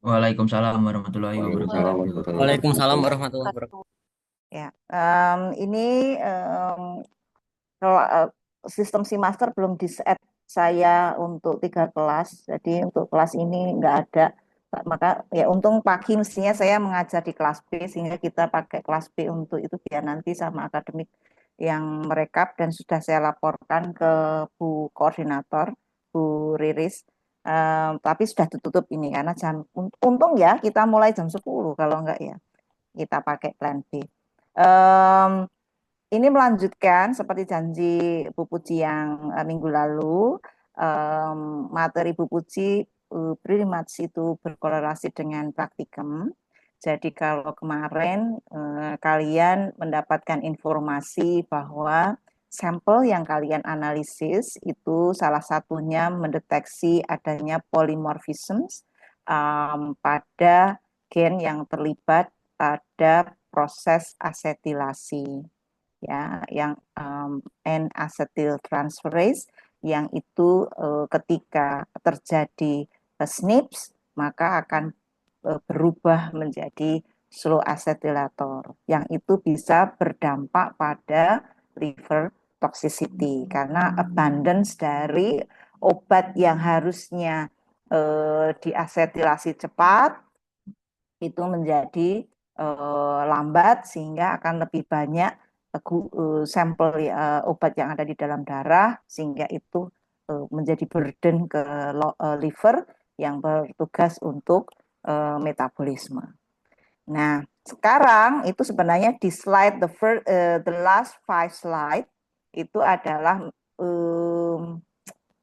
Waalaikumsalam warahmatullahi Waalaikumsalam wabarakatuh. warahmatullahi Waalaikumsalam wabarakatuh. warahmatullahi wabarakatuh. Ya, ini kalau sistem si master belum di set saya untuk 3 kelas, jadi untuk kelas ini nggak ada. Maka ya untung pagi mestinya saya mengajar di kelas B sehingga kita pakai kelas B untuk itu biar nanti sama akademik yang merekap dan sudah saya laporkan ke Bu Koordinator, Bu Riris. Tapi sudah ditutup ini karena untung ya kita mulai jam 10 kalau enggak ya kita pakai plan B. Em, ini melanjutkan seperti janji Bu Puji yang minggu lalu, em, materi Bu Puji pretty much itu berkorelasi dengan praktikum. Jadi kalau kemarin kalian mendapatkan informasi bahwa sampel yang kalian analisis itu salah satunya mendeteksi adanya polymorphisms pada gen yang terlibat pada proses asetilasi ya yang N-acetyltransferase yang itu ketika terjadi SNPs maka akan berubah menjadi slow acetylator yang itu bisa berdampak pada liver toxicity karena abundance dari obat yang harusnya diasetilasi cepat itu menjadi lambat sehingga akan lebih banyak sampel obat yang ada di dalam darah sehingga itu menjadi burden ke liver yang bertugas untuk metabolisme. Nah, sekarang itu sebenarnya di slide the last 5 slide itu adalah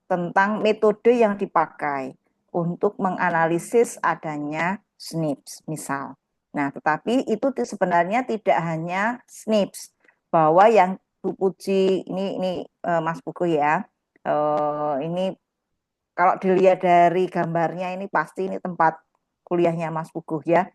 tentang metode yang dipakai untuk menganalisis adanya SNPs, misal. Nah, tetapi itu sebenarnya tidak hanya SNPs, bahwa yang Bu Puji ini Mas Pugu ya, ini kalau dilihat dari gambarnya ini pasti ini tempat kuliahnya Mas Pugu ya.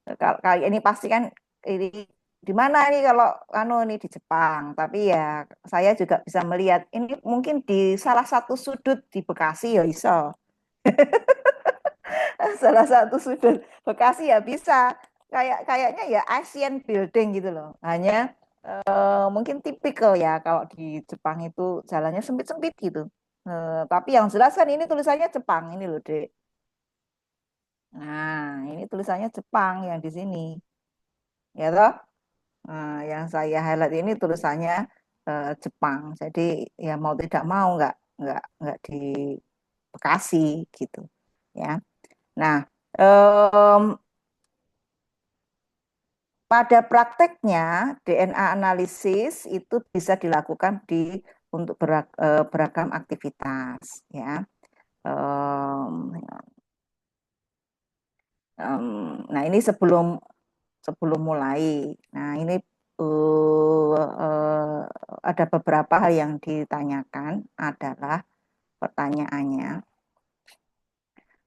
Kalau ini pasti kan ini di mana ini kalau ini di Jepang, tapi ya saya juga bisa melihat ini mungkin di salah satu sudut di Bekasi ya iso. Salah satu sudut Bekasi ya bisa. Kayaknya ya Asian building gitu loh. Hanya mungkin tipikal ya kalau di Jepang itu jalannya sempit-sempit gitu. Tapi yang jelas kan ini tulisannya Jepang ini loh, Dek. Nah, ini tulisannya Jepang yang di sini. Ya toh? Yang saya highlight ini tulisannya Jepang. Jadi ya mau tidak mau nggak di Bekasi gitu. Ya. Nah, em, pada prakteknya DNA analisis itu bisa dilakukan untuk beragam aktivitas. Ya. Em, nah ini sebelum mulai. Nah, ini ada beberapa hal yang ditanyakan adalah pertanyaannya,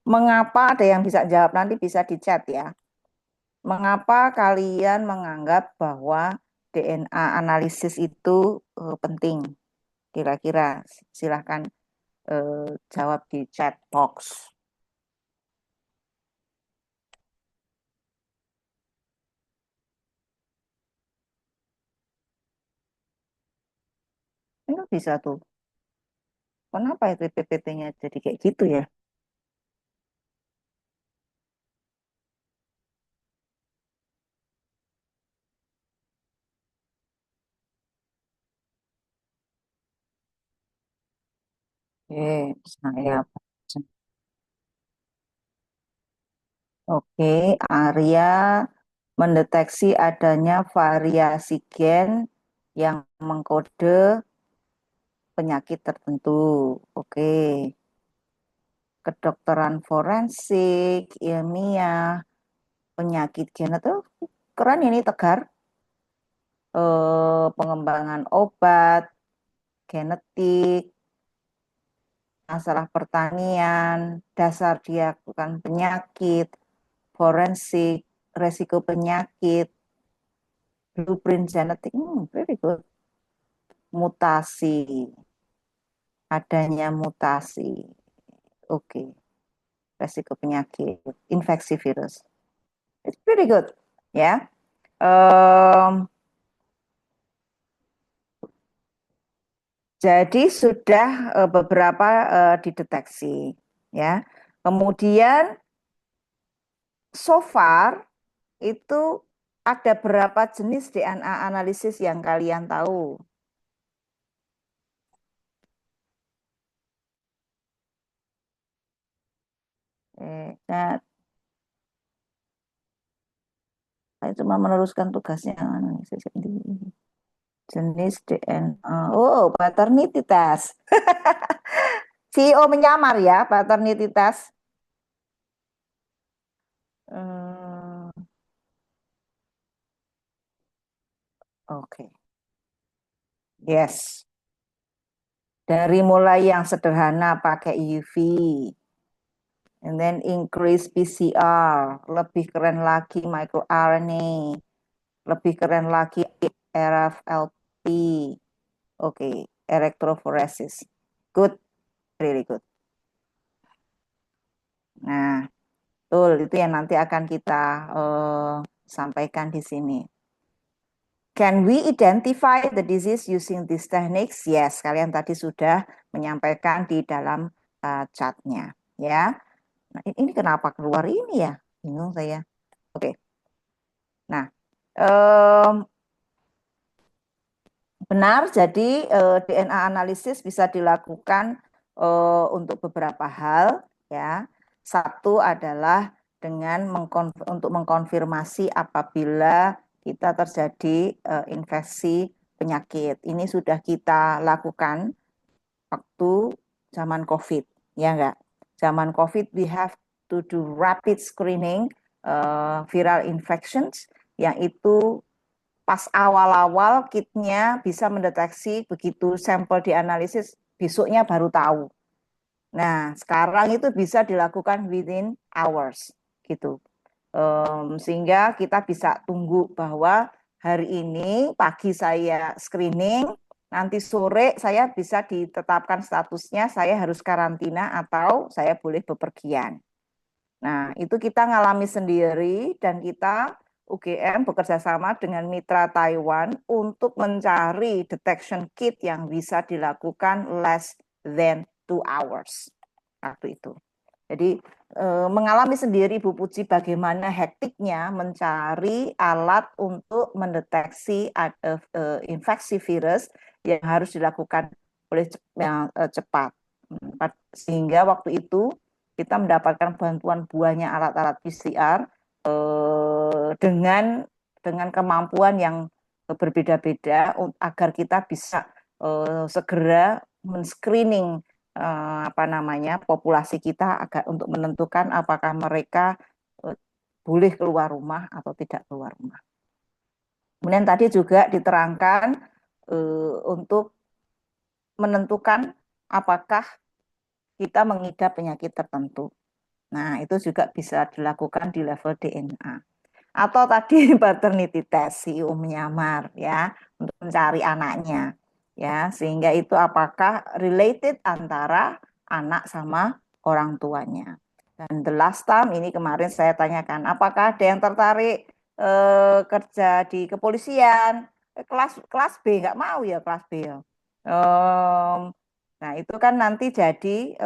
mengapa ada yang bisa jawab nanti bisa di chat ya. Mengapa kalian menganggap bahwa DNA analisis itu penting? Kira-kira silahkan jawab di chat box. Ini bisa tuh. Kenapa itu PPT-nya jadi kayak gitu ya? Saya Oke, Arya mendeteksi adanya variasi gen yang mengkode penyakit tertentu. Oke, kedokteran forensik, ilmiah, penyakit gen itu keren ini Tegar. Pengembangan obat, genetik, masalah pertanian, dasar dilakukan penyakit, forensik, resiko penyakit, blueprint genetik, very good. Mutasi, adanya mutasi. Oke. resiko penyakit infeksi virus. It's pretty good, ya. Jadi sudah beberapa dideteksi, ya. Kemudian so far itu ada berapa jenis DNA analisis yang kalian tahu? Nah, saya cuma meneruskan tugasnya analisis jenis DNA. Oh, paternity test. CEO menyamar ya, paternity test. Oke. Yes. Dari mulai yang sederhana pakai UV, and then increase PCR, lebih keren lagi microRNA, lebih keren lagi RFLP, oke, electrophoresis, good, really good. Nah, betul itu yang nanti akan kita sampaikan di sini. Can we identify the disease using these techniques? Yes, kalian tadi sudah menyampaikan di dalam chatnya, ya. Nah, ini kenapa keluar ini ya? Bingung saya. Oke. Nah, benar. Jadi DNA analisis bisa dilakukan untuk beberapa hal, ya. Satu adalah dengan untuk mengkonfirmasi apabila kita terjadi infeksi penyakit. Ini sudah kita lakukan waktu zaman COVID, ya enggak? Zaman COVID we have to do rapid screening viral infections, yang itu pas awal-awal kitnya bisa mendeteksi, begitu sampel dianalisis besoknya baru tahu. Nah, sekarang itu bisa dilakukan within hours gitu. Sehingga kita bisa tunggu bahwa hari ini pagi saya screening, nanti sore saya bisa ditetapkan statusnya saya harus karantina atau saya boleh bepergian. Nah, itu kita ngalami sendiri dan kita UGM bekerja sama dengan mitra Taiwan untuk mencari detection kit yang bisa dilakukan less than 2 hours waktu itu. Jadi mengalami sendiri Bu Puji bagaimana hektiknya mencari alat untuk mendeteksi infeksi virus yang harus dilakukan oleh yang cepat. Sehingga waktu itu kita mendapatkan bantuan banyak alat-alat PCR dengan kemampuan yang berbeda-beda agar kita bisa segera men-screening populasi kita agar untuk menentukan apakah mereka boleh keluar rumah atau tidak keluar rumah. Kemudian tadi juga diterangkan untuk menentukan apakah kita mengidap penyakit tertentu. Nah, itu juga bisa dilakukan di level DNA. Atau tadi paternity test, CEO menyamar ya, untuk mencari anaknya. Ya, sehingga itu apakah related antara anak sama orang tuanya. Dan the last time ini kemarin saya tanyakan, apakah ada yang tertarik kerja di kepolisian? Kelas B nggak mau ya kelas B ya. Nah itu kan nanti jadi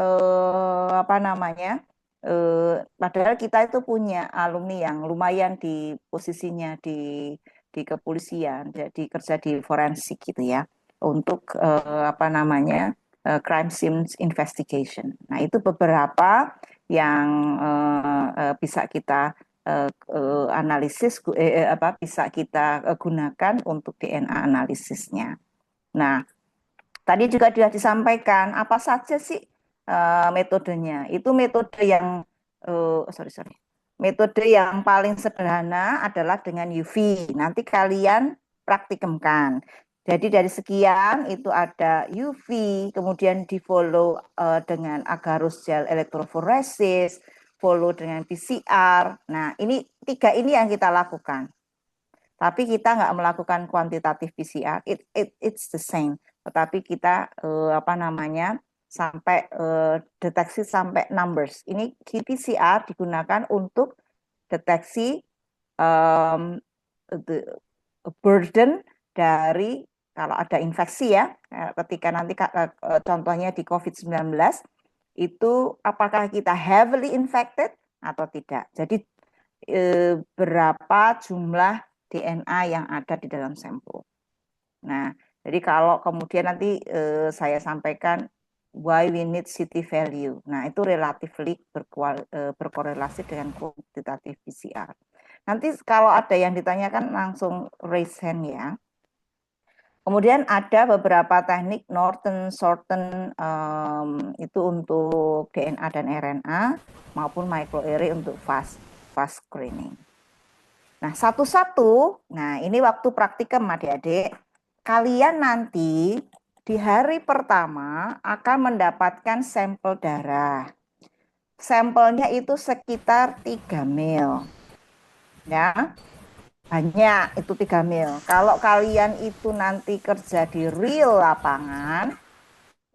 padahal kita itu punya alumni yang lumayan di posisinya di kepolisian, jadi kerja di forensik gitu ya, untuk crime scene investigation. Nah itu beberapa yang bisa kita analisis, bisa kita gunakan untuk DNA analisisnya. Nah tadi juga sudah disampaikan apa saja sih metodenya. Itu metode yang metode yang paling sederhana adalah dengan UV. Nanti kalian praktikumkan. Jadi dari sekian itu ada UV, kemudian di follow dengan agarose gel electrophoresis, follow dengan PCR. Nah ini 3 ini yang kita lakukan. Tapi kita nggak melakukan kuantitatif PCR, it's the same. Tetapi kita sampai deteksi sampai numbers. Ini qPCR digunakan untuk deteksi burden dari kalau ada infeksi ya, ketika nanti contohnya di COVID-19, itu apakah kita heavily infected atau tidak. Jadi berapa jumlah DNA yang ada di dalam sampel. Nah, jadi kalau kemudian nanti saya sampaikan why we need CT value. Nah, itu relatively berkorelasi dengan kuantitatif PCR. Nanti kalau ada yang ditanyakan langsung raise hand ya. Kemudian ada beberapa teknik Norton, Shorten itu untuk DNA dan RNA maupun microarray untuk fast screening. Nah, satu-satu, nah ini waktu praktikum adik-adik, kalian nanti di hari pertama akan mendapatkan sampel darah. Sampelnya itu sekitar 3 mil. Ya, banyak itu 3 mil. Kalau kalian itu nanti kerja di real lapangan,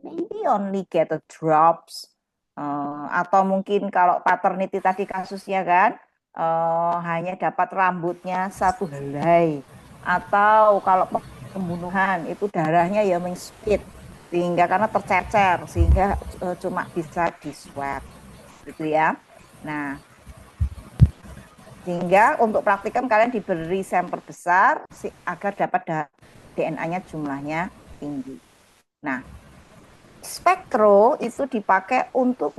maybe only get a drops. Atau mungkin kalau paternity tadi kasusnya kan, hanya dapat rambutnya 1 helai. Atau kalau pembunuhan itu darahnya ya mengspit, sehingga karena tercecer, sehingga cuma bisa di swab. Gitu ya. Nah, sehingga untuk praktikum kalian diberi sampel besar agar dapat DNA-nya jumlahnya tinggi. Nah, spektro itu dipakai untuk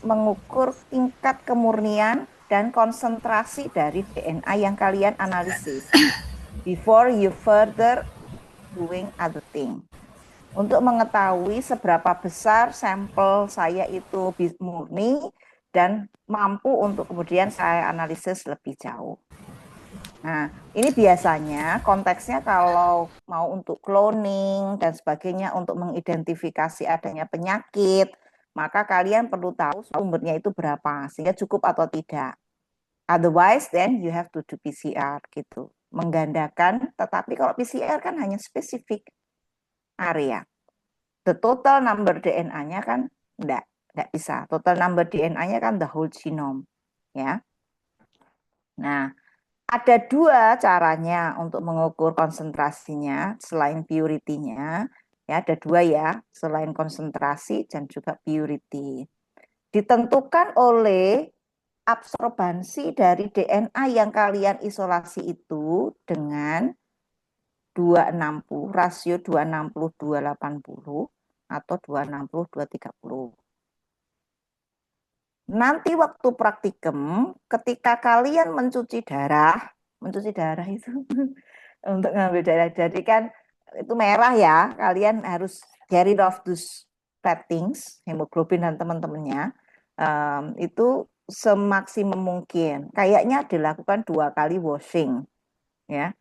mengukur tingkat kemurnian dan konsentrasi dari DNA yang kalian analisis before you further doing other thing. Untuk mengetahui seberapa besar sampel saya itu murni dan mampu untuk kemudian saya analisis lebih jauh. Nah, ini biasanya konteksnya kalau mau untuk cloning dan sebagainya untuk mengidentifikasi adanya penyakit, maka kalian perlu tahu sumbernya itu berapa, sehingga cukup atau tidak. Otherwise, then you have to do PCR gitu. Menggandakan, tetapi kalau PCR kan hanya spesifik area. The total number DNA-nya kan enggak bisa. Total number DNA-nya kan the whole genome, ya. Nah, ada 2 caranya untuk mengukur konsentrasinya selain purity-nya. Ya, ada 2 ya, selain konsentrasi dan juga purity. Ditentukan oleh absorbansi dari DNA yang kalian isolasi itu dengan 260, rasio 260 280 atau 260 230. Nanti waktu praktikum, ketika kalian mencuci darah itu untuk ngambil darah, jadi kan itu merah ya, kalian harus get rid of those bad things, hemoglobin dan teman-temannya, itu semaksimum mungkin. Kayaknya dilakukan 2 kali washing, ya,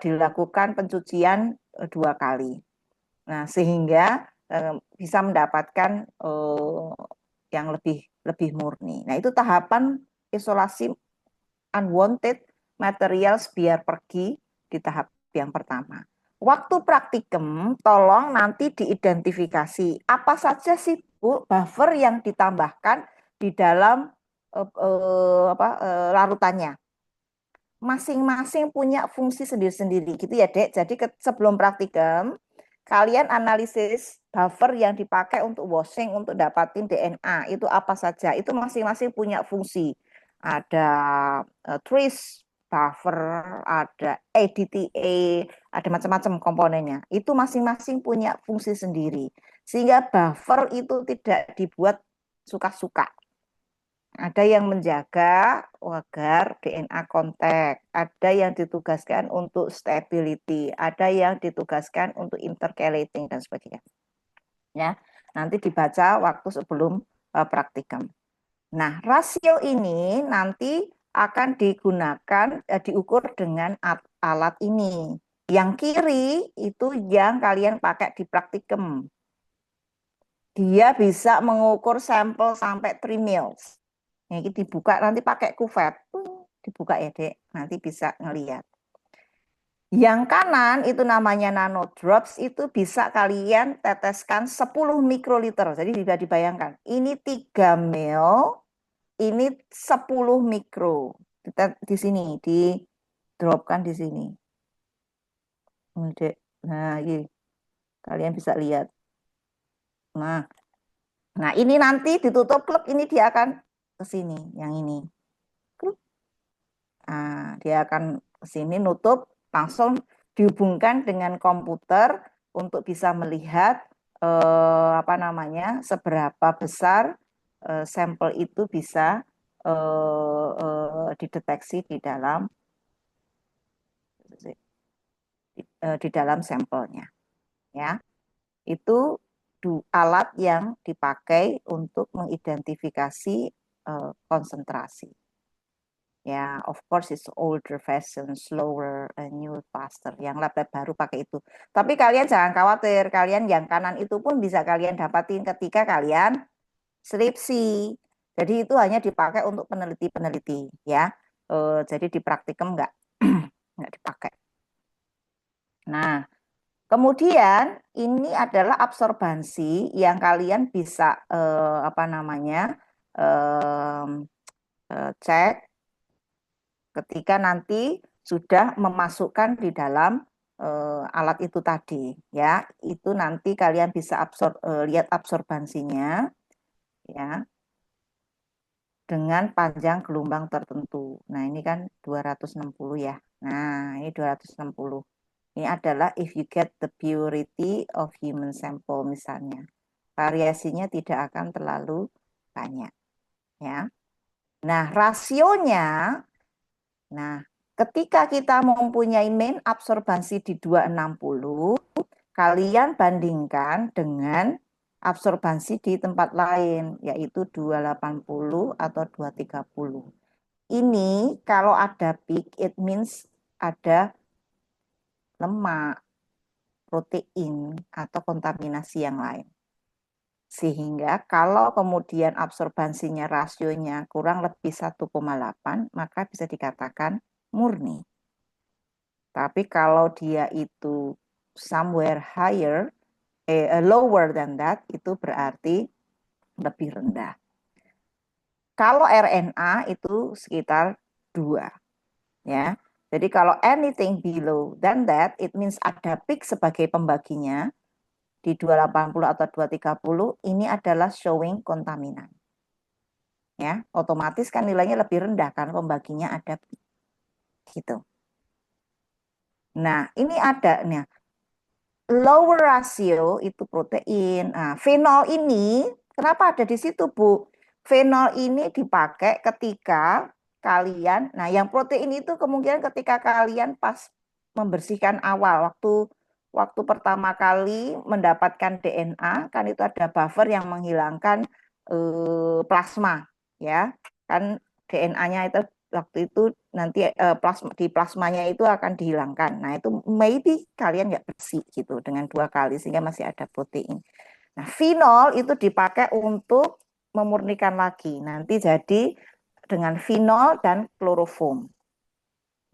dilakukan pencucian 2 kali. Nah, sehingga bisa mendapatkan yang lebih murni. Nah, itu tahapan isolasi unwanted materials biar pergi di tahap yang pertama. Waktu praktikum, tolong nanti diidentifikasi apa saja sih Bu buffer yang ditambahkan di dalam larutannya. Masing-masing punya fungsi sendiri-sendiri gitu ya, Dek. Jadi sebelum praktikum, kalian analisis buffer yang dipakai untuk washing untuk dapatin DNA itu apa saja. Itu masing-masing punya fungsi. Ada trace buffer, ada ADTA, ada macam-macam komponennya. Itu masing-masing punya fungsi sendiri. Sehingga buffer itu tidak dibuat suka-suka. Ada yang menjaga agar DNA kontak, ada yang ditugaskan untuk stability, ada yang ditugaskan untuk intercalating dan sebagainya. Ya, nanti dibaca waktu sebelum praktikum. Nah, rasio ini nanti akan digunakan diukur dengan alat ini. Yang kiri itu yang kalian pakai di praktikum. Dia bisa mengukur sampel sampai 3 mils. Ini dibuka nanti pakai kuvet, dibuka ya Dek, nanti bisa ngelihat. Yang kanan itu namanya nanodrops, itu bisa kalian teteskan 10 mikroliter. Jadi bisa dibayangkan, ini 3 ml, ini 10 mikro. Di sini, di dropkan di sini. Nah, ini kalian bisa lihat. Nah, nah ini nanti ditutup klep, ini dia akan ke sini, yang ini. Klep. Nah, dia akan ke sini nutup, langsung dihubungkan dengan komputer untuk bisa melihat apa namanya, seberapa besar sampel itu bisa dideteksi di dalam sampelnya, ya. Itu alat yang dipakai untuk mengidentifikasi konsentrasi. Ya, of course it's older fashion, slower, and new faster. Yang lab-lab baru pakai itu. Tapi kalian jangan khawatir, kalian yang kanan itu pun bisa kalian dapatin ketika kalian skripsi. Jadi itu hanya dipakai untuk peneliti-peneliti, ya. Jadi di praktikum nggak dipakai. Nah, kemudian ini adalah absorbansi yang kalian bisa apa namanya cek ketika nanti sudah memasukkan di dalam alat itu tadi, ya. Itu nanti kalian bisa lihat absorbansinya, ya, dengan panjang gelombang tertentu. Nah, ini kan 260 ya. Nah, ini 260. Ini adalah if you get the purity of human sample misalnya. Variasinya tidak akan terlalu banyak, ya. Nah, rasionya, nah, ketika kita mempunyai main absorbansi di 260, kalian bandingkan dengan absorbansi di tempat lain, yaitu 280 atau 230. Ini kalau ada peak, it means ada lemak, protein, atau kontaminasi yang lain. Sehingga kalau kemudian absorbansinya rasionya kurang lebih 1,8, maka bisa dikatakan murni. Tapi kalau dia itu somewhere higher, lower than that, itu berarti lebih rendah. Kalau RNA itu sekitar 2, ya. Jadi kalau anything below than that, it means ada peak sebagai pembaginya di 280 atau 230, ini adalah showing kontaminan. Ya, otomatis kan nilainya lebih rendah kan pembaginya ada peak. Gitu. Nah, ini ada nih. Lower ratio itu protein. Nah, fenol ini kenapa ada di situ, Bu? Fenol ini dipakai ketika kalian, nah yang protein itu kemungkinan ketika kalian pas membersihkan awal, waktu pertama kali mendapatkan DNA, kan itu ada buffer yang menghilangkan plasma, ya. Kan DNA-nya itu waktu itu nanti di plasmanya itu akan dihilangkan. Nah, itu maybe kalian nggak bersih gitu dengan 2 kali sehingga masih ada protein. Nah, fenol itu dipakai untuk memurnikan lagi. Nanti jadi dengan fenol dan kloroform.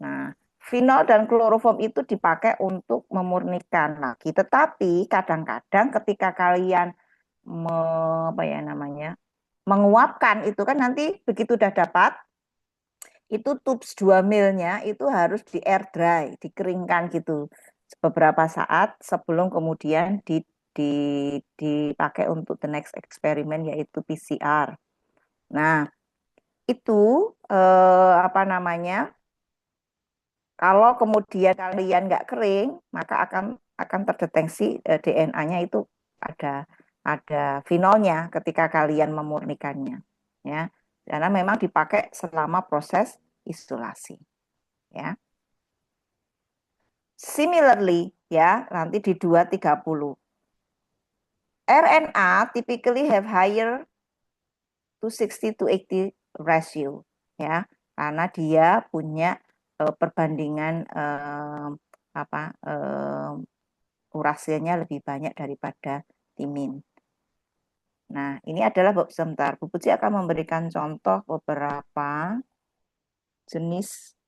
Nah, fenol dan kloroform itu dipakai untuk memurnikan lagi. Tetapi kadang-kadang ketika kalian apa ya namanya, menguapkan itu kan nanti begitu udah dapat itu tubes 2 milnya itu harus di air dry, dikeringkan gitu beberapa saat sebelum kemudian dipakai untuk the next eksperimen yaitu PCR. Nah, itu apa namanya? Kalau kemudian kalian nggak kering, maka akan terdeteksi DNA-nya itu ada fenolnya ketika kalian memurnikannya, ya. Karena memang dipakai selama proses isolasi, ya. Similarly, ya, nanti di 230. RNA typically have higher to 60 to 80 ratio, ya. Karena dia punya perbandingan apa urasianya lebih banyak daripada timin. Nah, ini adalah sebentar. Bu Puji akan memberikan contoh beberapa jenis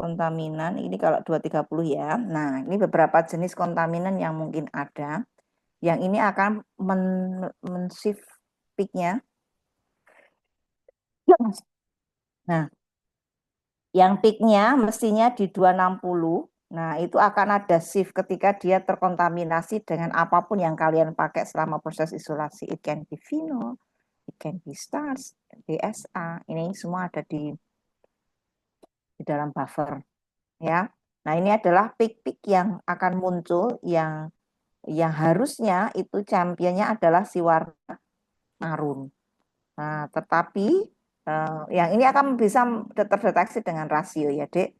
kontaminan. Ini kalau 230 ya. Nah, ini beberapa jenis kontaminan yang mungkin ada. Yang ini akan men-shift peak-nya. Nah, yang peak-nya mestinya di 260. Nah, itu akan ada shift ketika dia terkontaminasi dengan apapun yang kalian pakai selama proses isolasi. It can be phenol, it can be starch, BSA. Ini semua ada di dalam buffer, ya. Nah, ini adalah peak-peak yang akan muncul yang harusnya itu championnya adalah si warna marun. Nah, tetapi yang ini akan bisa terdeteksi dengan rasio ya, Dek.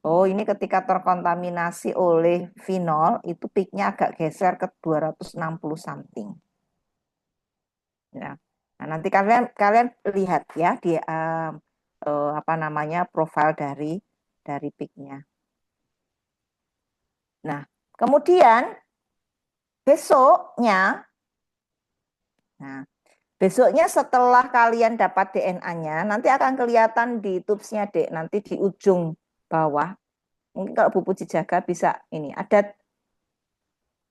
Oh, ini ketika terkontaminasi oleh vinol, itu peaknya agak geser ke 260 something. Ya. Nah, nanti kalian kalian lihat ya di apa namanya profil dari peaknya. Nah, kemudian besoknya, nah besoknya setelah kalian dapat DNA-nya, nanti akan kelihatan di tubesnya, Dek, nanti di ujung bawah. Mungkin kalau Bu Puji jaga bisa ini ada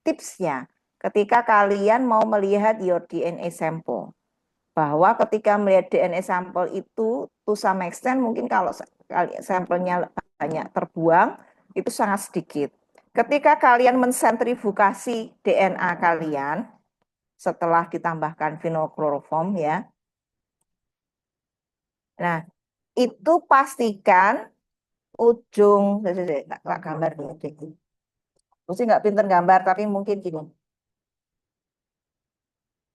tipsnya ketika kalian mau melihat your DNA sample. Bahwa ketika melihat DNA sampel itu to some extent mungkin kalau sampelnya banyak terbuang itu sangat sedikit. Ketika kalian mensentrifugasi DNA kalian setelah ditambahkan phenolchloroform ya. Nah, itu pastikan ujung tak gambar dulu. Aku sih nggak pinter gambar tapi mungkin gini.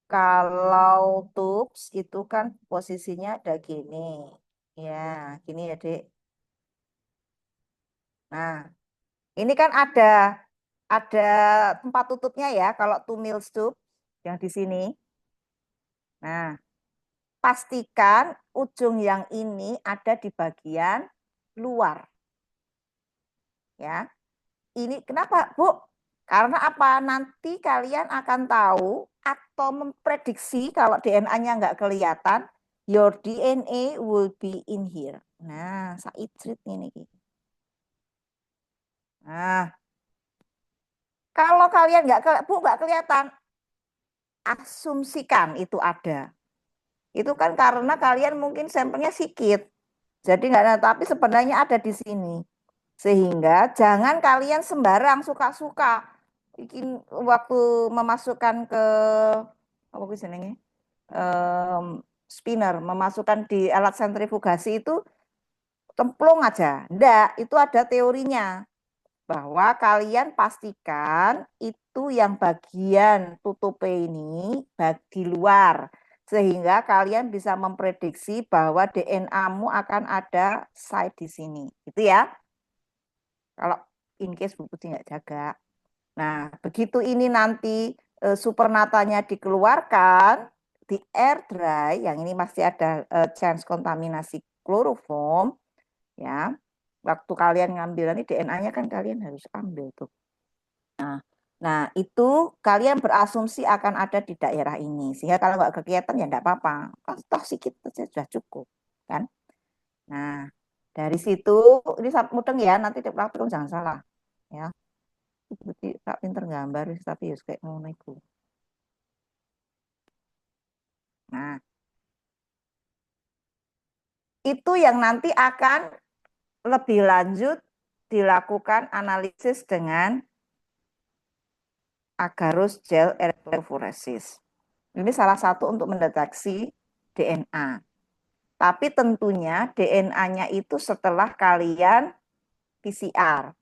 Kalau tubes itu kan posisinya ada gini. Ya, gini ya, Dek. Nah, ini kan ada tempat tutupnya ya kalau two mils tube yang di sini. Nah, pastikan ujung yang ini ada di bagian luar. Ya. Ini kenapa, Bu? Karena apa? Nanti kalian akan tahu atau memprediksi kalau DNA-nya nggak kelihatan, your DNA will be in here. Nah, saicrit ini. Nah, kalau kalian Bu, nggak kelihatan, asumsikan itu ada. Itu kan karena kalian mungkin sampelnya sedikit. Jadi nggak ada, tapi sebenarnya ada di sini. Sehingga jangan kalian sembarang suka-suka bikin waktu memasukkan ke apa jenenge? Spinner, memasukkan di alat sentrifugasi itu cemplung aja. Enggak, itu ada teorinya bahwa kalian pastikan itu yang bagian tutup ini di luar sehingga kalian bisa memprediksi bahwa DNA-mu akan ada site di sini. Itu ya. Kalau in case Bu Putih nggak jaga. Nah, begitu ini nanti supernatanya dikeluarkan di air dry, yang ini masih ada chance kontaminasi kloroform, ya. Waktu kalian ngambil nanti DNA-nya kan kalian harus ambil tuh. Nah, itu kalian berasumsi akan ada di daerah ini. Sehingga kalau nggak kelihatan ya nggak apa-apa. Toh sedikit saja sudah cukup, kan? Nah, dari situ ini mudeng ya, nanti praktikum jangan salah, ya. Berarti tak pinter gambar tapi ya kayak ngono iku. Nah, itu yang nanti akan lebih lanjut dilakukan analisis dengan agarose gel electrophoresis. Ini salah satu untuk mendeteksi DNA. Tapi tentunya DNA-nya itu setelah kalian PCR.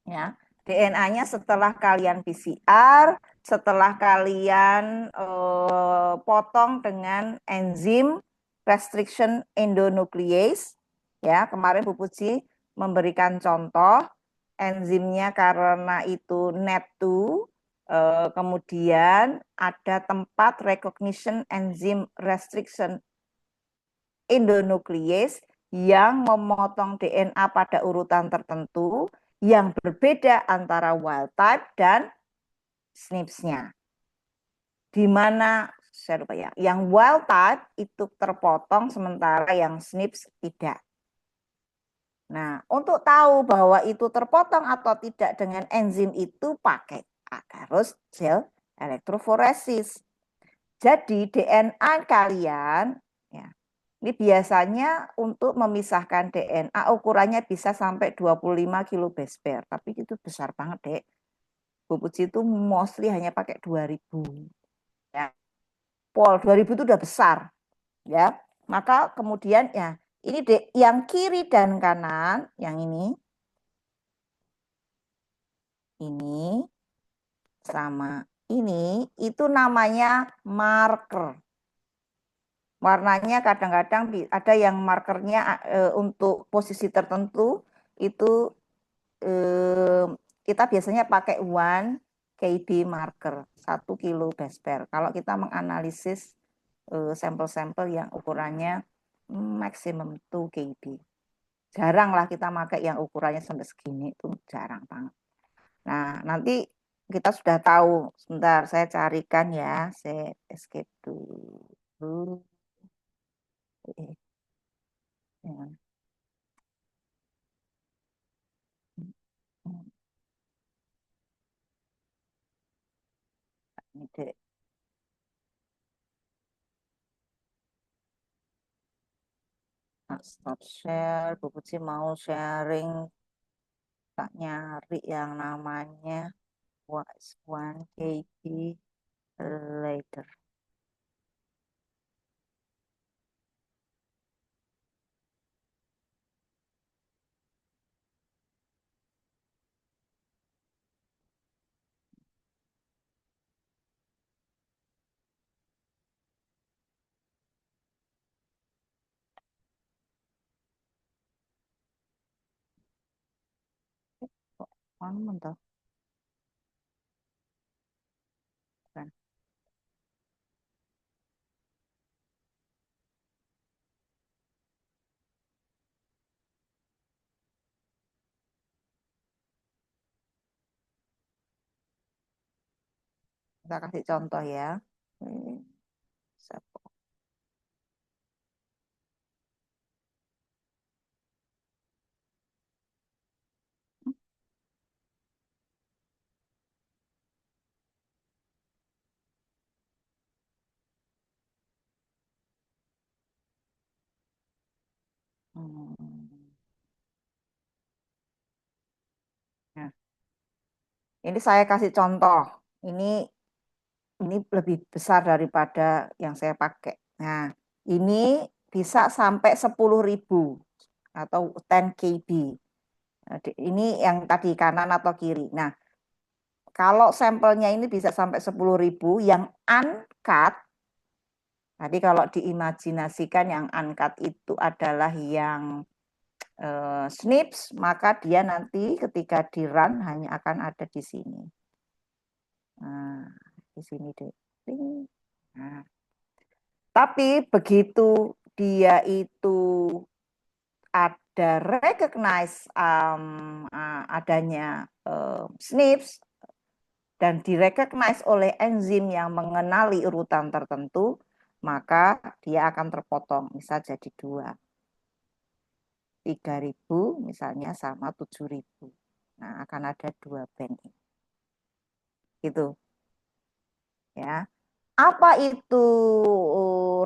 Ya, DNA-nya setelah kalian PCR, setelah kalian potong dengan enzim restriction endonuclease. Ya, kemarin Bu Puji memberikan contoh enzimnya karena itu NET2, kemudian ada tempat recognition enzim restriction endonuclease yang memotong DNA pada urutan tertentu yang berbeda antara wild type dan SNPs-nya. Di mana saya lupa ya, yang wild type itu terpotong sementara yang SNPs tidak. Nah, untuk tahu bahwa itu terpotong atau tidak dengan enzim itu pakai agarose gel elektroforesis. Jadi DNA kalian, ya, ini biasanya untuk memisahkan DNA ukurannya bisa sampai 25 kilo base pair. Tapi itu besar banget, Dek. Bu Puji itu mostly hanya pakai 2000. Ya. Pol 2000 itu udah besar. Ya. Maka kemudian ya, ini Dek, yang kiri dan kanan, yang ini sama ini itu namanya marker. Warnanya kadang-kadang ada yang markernya untuk posisi tertentu itu kita biasanya pakai 1 KB marker 1 kilo base pair. Kalau kita menganalisis sampel-sampel yang ukurannya maksimum 2 KB. Jarang lah kita pakai yang ukurannya sampai segini, itu jarang banget. Nah, nanti kita sudah tahu. Sebentar, saya carikan ya. Saya escape dulu. Ya. Ini deh. Nah, stop share. Bu Puji mau sharing. Tak nyari yang namanya was 1 KB later. Kok mana toh? Kan. Kita kasih contoh ya. Nah, ini saya kasih contoh. Ini lebih besar daripada yang saya pakai. Nah, ini bisa sampai 10.000 atau 10 KB. Ini yang tadi kanan atau kiri. Nah, kalau sampelnya ini bisa sampai 10.000, yang uncut, tadi kalau diimajinasikan yang uncut itu adalah yang SNPs, maka dia nanti ketika di run hanya akan ada di sini. Nah, di sini deh. Nah, tapi begitu dia itu ada recognize adanya SNPs dan direcognize oleh enzim yang mengenali urutan tertentu, maka dia akan terpotong, bisa jadi 2. 3.000 misalnya sama 7.000. Nah, akan ada 2 band gitu ya. Apa itu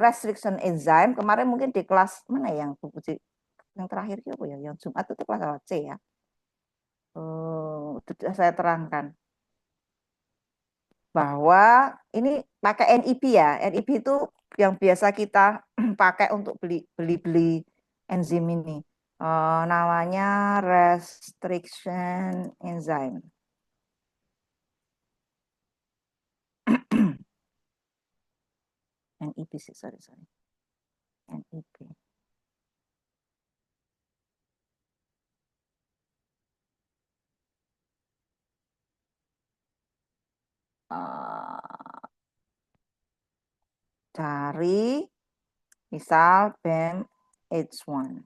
restriction enzyme? Kemarin mungkin di kelas mana yang yang terakhir itu apa ya? Yang Jumat itu kelas C ya. Saya terangkan bahwa ini pakai NIB ya. NIB itu yang biasa kita pakai untuk beli enzim ini. Namanya restriction enzyme. NIB sih, sorry. NIB. Cari misal BEM H1.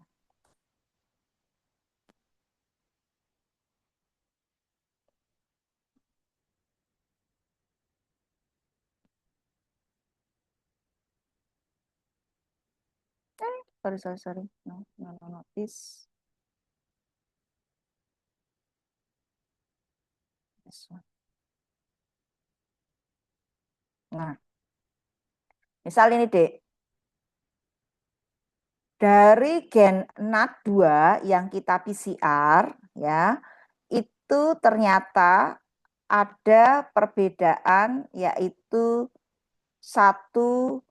Sorry. No, this. This one. Nah, misal ini Dek, dari gen NAT2 yang kita PCR ya, itu ternyata ada perbedaan yaitu satu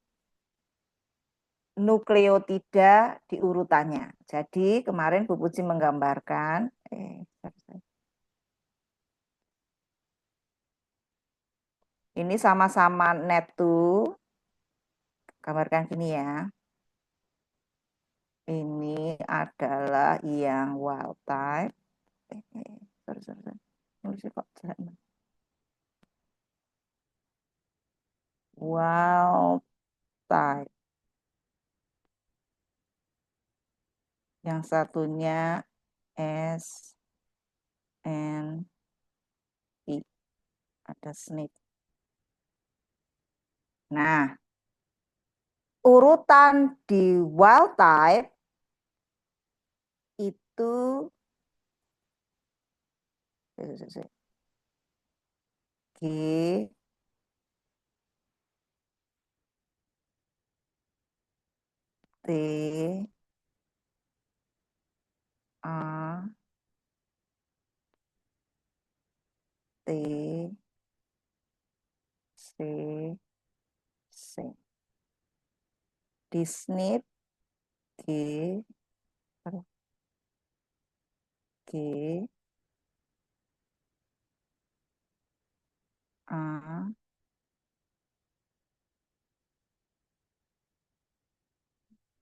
nukleotida di urutannya. Jadi kemarin Bu Puji menggambarkan, ini sama-sama NAT2, gambarkan gini ya. Ini adalah yang wild type. Sorry. Nulisnya kok jahat. Wild type. Yang satunya S N I. Ada SNP. Nah, urutan di wild type itu G T A T C C. Di SNP G G A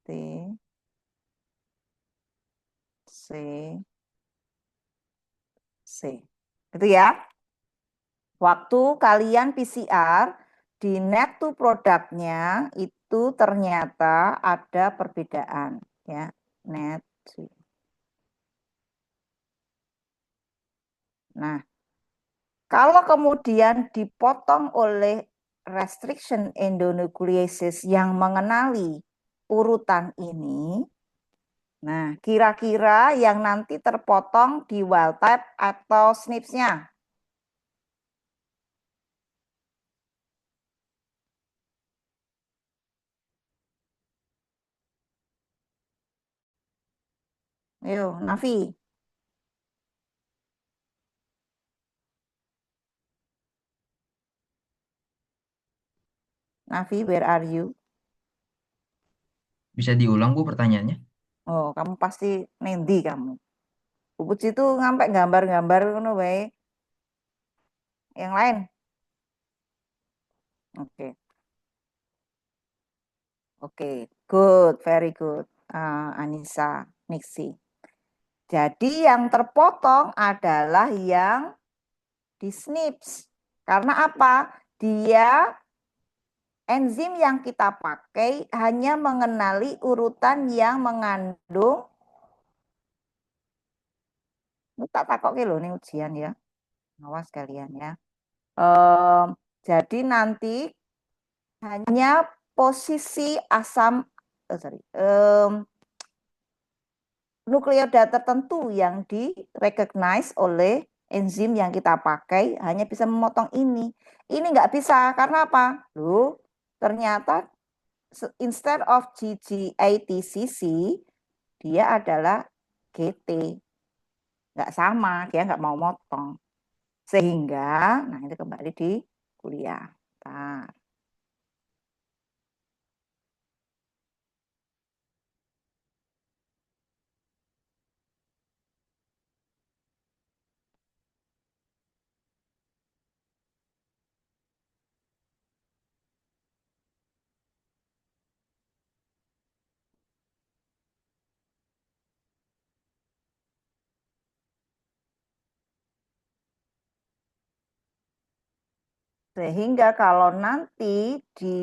T C C. Itu ya. Waktu kalian PCR di net to produknya itu ternyata ada perbedaan ya. Net. Nah, kalau kemudian dipotong oleh restriction endonucleases yang mengenali urutan ini, nah kira-kira yang nanti terpotong di wild type atau SNPs-nya? Ayo, Nafi. Nafi, where are you? Bisa diulang Bu pertanyaannya? Oh, kamu pasti nendi kamu. Bu Puji itu ngampe gambar-gambar ngono wae. Yang lain. Oke. Oke, good, very good. Anissa, Nixie. Jadi yang terpotong adalah yang di SNPs. Karena apa? Dia enzim yang kita pakai hanya mengenali urutan yang mengandung. Tak takoke lho ini ujian ya. Awas kalian ya. Jadi nanti hanya posisi asam, nukleotida tertentu yang di-recognize oleh enzim yang kita pakai hanya bisa memotong ini. Ini nggak bisa, karena apa? Loh, ternyata instead of GGATCC, dia adalah GT. Nggak sama, dia nggak mau motong. Sehingga, nah itu kembali di kuliah. Nah, sehingga kalau nanti di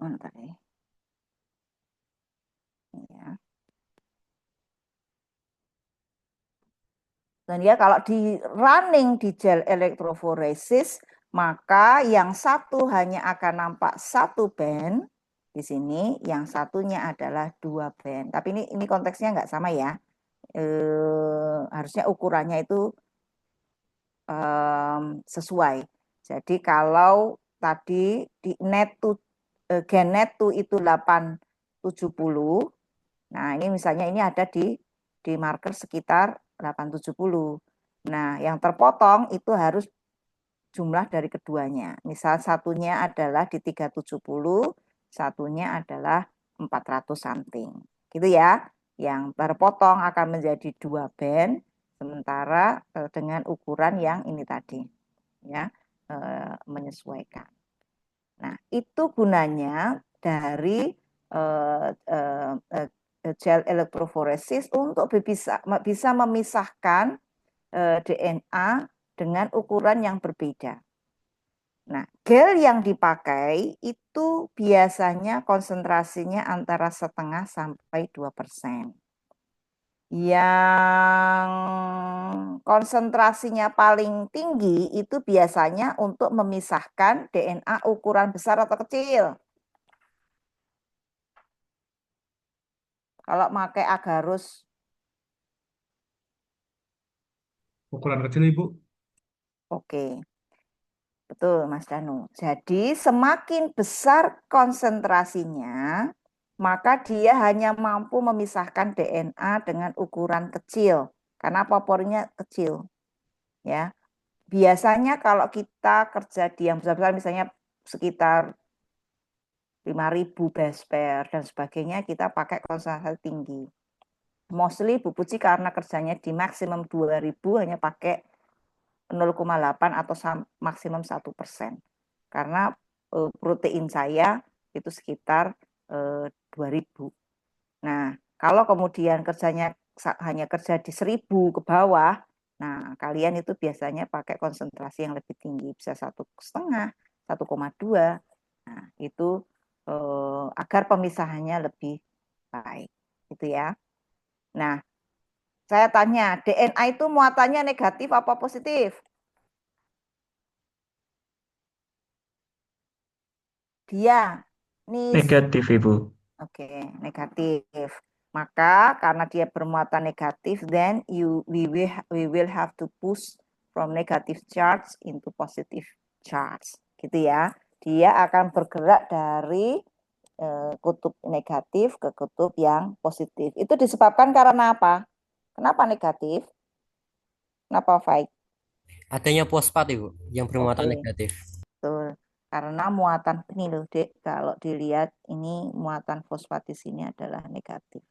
mana tadi? Ya. Dan ya kalau di running di gel elektroforesis, maka yang satu hanya akan nampak satu band di sini, yang satunya adalah dua band. Tapi ini konteksnya nggak sama ya. Harusnya ukurannya itu sesuai. Jadi kalau tadi di gen net itu 870, nah ini misalnya ini ada di marker sekitar 870. Nah, yang terpotong itu harus jumlah dari keduanya. Misal satunya adalah di 370, satunya adalah 400 something. Gitu ya. Yang terpotong akan menjadi 2 band, sementara dengan ukuran yang ini tadi. Ya, menyesuaikan. Nah, itu gunanya dari gel elektroforesis untuk bisa memisahkan DNA dengan ukuran yang berbeda. Nah, gel yang dipakai itu biasanya konsentrasinya antara 0,5 sampai 2%. Yang konsentrasinya paling tinggi itu biasanya untuk memisahkan DNA ukuran besar atau kecil. Kalau pakai agarus Ukuran kecil, Ibu. oke. Betul, Mas Danu. Jadi semakin besar konsentrasinya, maka dia hanya mampu memisahkan DNA dengan ukuran kecil karena papornya kecil. Ya, biasanya kalau kita kerja di yang besar-besar, misalnya sekitar 5.000 base pair dan sebagainya, kita pakai konsentrasi tinggi. Mostly Bu Puji karena kerjanya di maksimum 2.000 hanya pakai 0,8 atau maksimum 1%. Karena protein saya itu sekitar 2.000. Nah, kalau kemudian kerjanya hanya kerja di 1.000 ke bawah, nah kalian itu biasanya pakai konsentrasi yang lebih tinggi, bisa 1,5, 1,2. Nah, itu agar pemisahannya lebih baik, gitu ya. Nah, saya tanya, DNA itu muatannya negatif apa positif? Dia, nis. Negatif, Ibu. Oke, negatif. Maka karena dia bermuatan negatif, then we will have to push from negative charge into positive charge, gitu ya. Dia akan bergerak dari kutub negatif ke kutub yang positif. Itu disebabkan karena apa? Kenapa negatif? Kenapa fight? Adanya fosfat Ibu yang bermuatan Oke, negatif. betul. Karena muatan ini loh, Dek, kalau dilihat ini muatan fosfat di sini adalah negatif.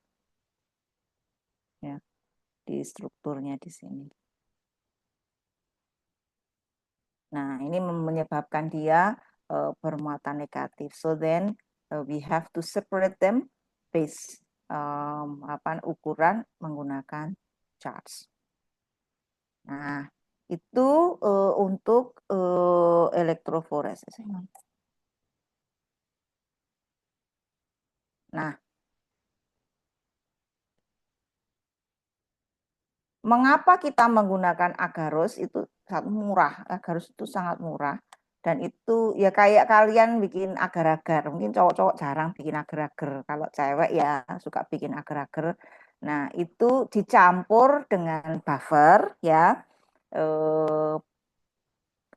Ya, di strukturnya di sini. Nah, ini menyebabkan dia bermuatan negatif. So then we have to separate them based ukuran menggunakan charge. Nah, itu untuk elektroforesis. Nah, mengapa kita menggunakan agarus itu sangat murah? Agarus itu sangat murah dan itu ya kayak kalian bikin agar-agar. Mungkin cowok-cowok jarang bikin agar-agar. Kalau cewek ya suka bikin agar-agar. Nah, itu dicampur dengan buffer ya.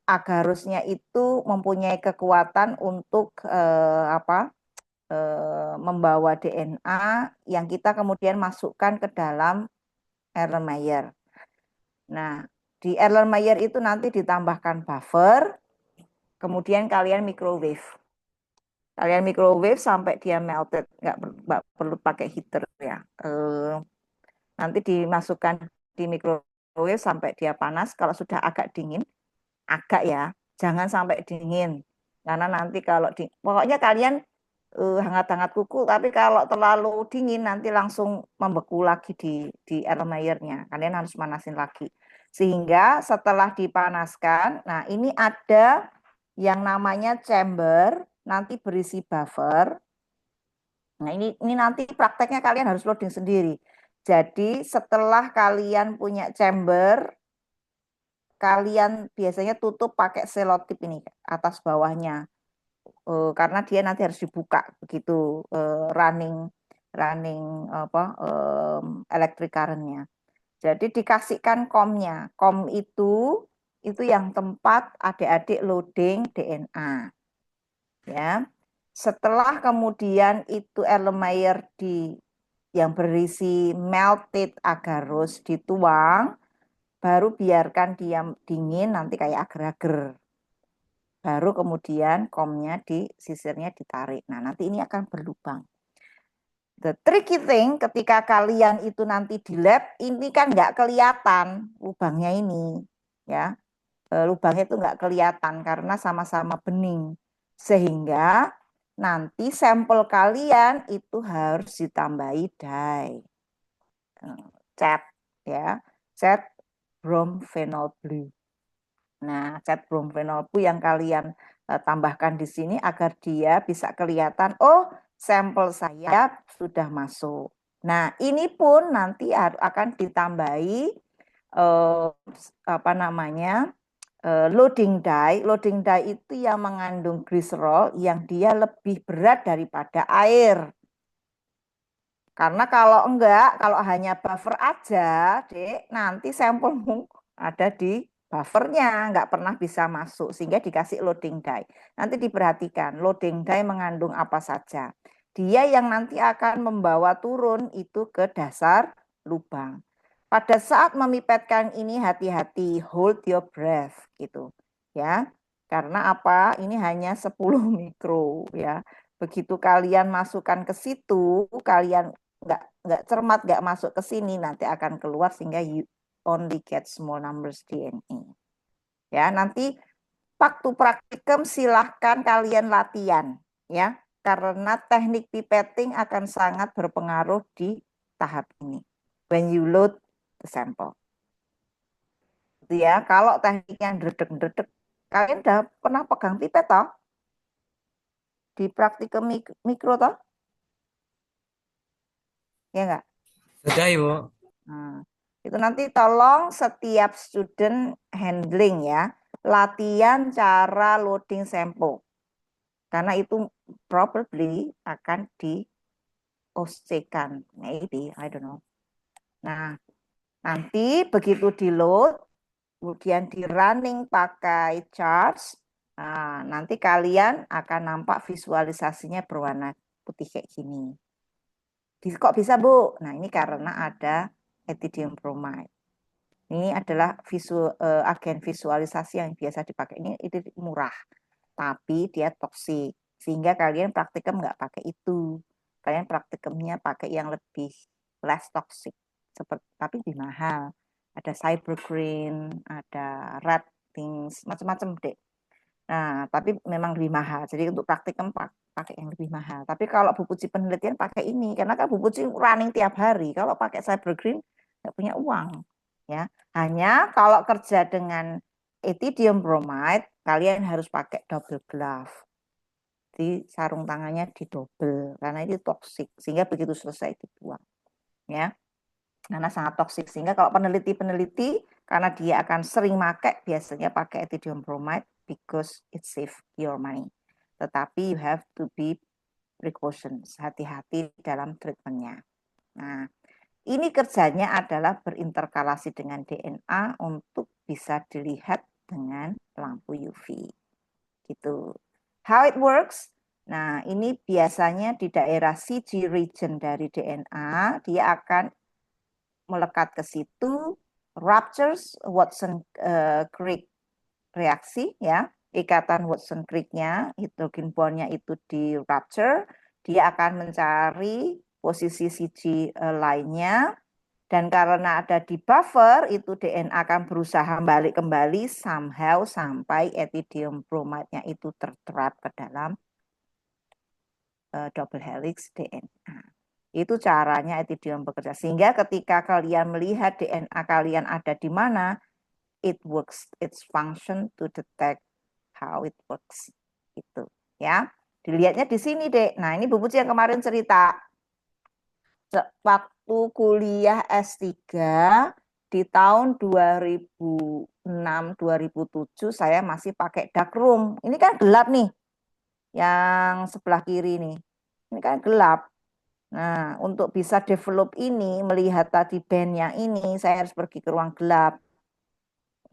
Agarusnya itu mempunyai kekuatan untuk membawa DNA yang kita kemudian masukkan ke dalam Erlenmeyer. Nah, di Erlenmeyer itu nanti ditambahkan buffer, kemudian kalian microwave. Kalian microwave sampai dia melted, nggak perlu pakai heater ya. Nanti dimasukkan di microwave sampai dia panas. Kalau sudah agak dingin, agak ya, jangan sampai dingin. Karena nanti kalau pokoknya kalian hangat-hangat kuku, tapi kalau terlalu dingin nanti langsung membeku lagi di Erlenmeyernya. Kalian harus manasin lagi. Sehingga setelah dipanaskan, nah ini ada yang namanya chamber, nanti berisi buffer. Nah ini nanti prakteknya kalian harus loading sendiri. Jadi setelah kalian punya chamber, kalian biasanya tutup pakai selotip ini atas bawahnya. Karena dia nanti harus dibuka begitu running electric current-nya. Jadi dikasihkan komnya. Kom itu itu yang tempat adik-adik loading DNA. Ya. Setelah kemudian itu Erlenmeyer yang berisi melted agarose dituang, baru biarkan dia dingin nanti kayak agar-agar. Baru kemudian komnya sisirnya ditarik. Nah, nanti ini akan berlubang. The tricky thing ketika kalian itu nanti di lab, ini kan nggak kelihatan lubangnya ini. Ya, lubangnya itu nggak kelihatan karena sama-sama bening. Sehingga nanti sampel kalian itu harus ditambahi dye. Cat ya, cat bromphenol blue. Nah, cat bromphenol blue yang kalian tambahkan di sini agar dia bisa kelihatan, oh, sampel saya sudah masuk. Nah, ini pun nanti akan ditambahi apa namanya? Loading dye. Loading dye itu yang mengandung glycerol yang dia lebih berat daripada air. Karena kalau enggak, kalau hanya buffer aja, Dek, nanti sampelmu ada di buffernya, enggak pernah bisa masuk, sehingga dikasih loading dye. Nanti diperhatikan, loading dye mengandung apa saja. Dia yang nanti akan membawa turun itu ke dasar lubang. Pada saat memipetkan ini hati-hati, hold your breath gitu. Ya. Karena apa? Ini hanya 10 mikro ya. Begitu kalian masukkan ke situ, kalian nggak cermat, nggak masuk ke sini, nanti akan keluar sehingga you only get small numbers DNA. Ya, nanti waktu praktikum silahkan kalian latihan ya, karena teknik pipetting akan sangat berpengaruh di tahap ini. When you load the sample. Gitu ya, kalau tekniknya dredeg-dredeg, kalian udah pernah pegang pipet toh? Di praktikum mikro toh? Ya enggak? Sudah, Ibu. Nah, itu nanti tolong setiap student handling ya, latihan cara loading sampel. Karena itu probably akan di OC-kan, maybe, I don't know. Nah, nanti begitu di load, kemudian di running pakai charts, nah, nanti kalian akan nampak visualisasinya berwarna putih kayak gini. Kok bisa, Bu? Nah, ini karena ada ethidium bromide. Ini adalah agen visualisasi yang biasa dipakai. Ini murah, tapi dia toksik. Sehingga kalian praktikum nggak pakai itu. Kalian praktikumnya pakai yang lebih less toxic. Tapi lebih mahal. Ada cyber green, ada red things, macam-macam deh. Nah, tapi memang lebih mahal. Jadi untuk praktikum pakai yang lebih mahal. Tapi kalau buku penelitian pakai ini, karena kan buku running tiap hari. Kalau pakai cyber green nggak punya uang. Ya, hanya kalau kerja dengan ethidium bromide, kalian harus pakai double glove. Jadi sarung tangannya didobel karena itu toksik, sehingga begitu selesai dibuang. Ya, karena sangat toksik, sehingga kalau peneliti karena dia akan sering pakai, biasanya pakai ethidium bromide because it save your money. Tetapi you have to be precautions, hati-hati dalam treatmentnya. Nah, ini kerjanya adalah berinterkalasi dengan DNA untuk bisa dilihat dengan lampu UV. Gitu. How it works? Nah, ini biasanya di daerah CG region dari DNA, dia akan melekat ke situ, ruptures Watson-Crick reaksi ya. Ikatan Watson-Crick-nya, hidrogen bond-nya itu di rupture, dia akan mencari posisi CG lainnya, dan karena ada di buffer, itu DNA akan berusaha balik kembali somehow sampai ethidium bromide-nya itu terterap ke dalam double helix DNA. Itu caranya ethidium bekerja. Sehingga ketika kalian melihat DNA kalian ada di mana, it works, its function to detect how it works. Itu ya. Dilihatnya di sini, Dek. Nah, ini Bu Puji yang kemarin cerita. Waktu kuliah S3 di tahun 2006-2007 saya masih pakai darkroom. Ini kan gelap nih. Yang sebelah kiri nih. Ini kan gelap. Nah, untuk bisa develop ini, melihat tadi bandnya ini, saya harus pergi ke ruang gelap.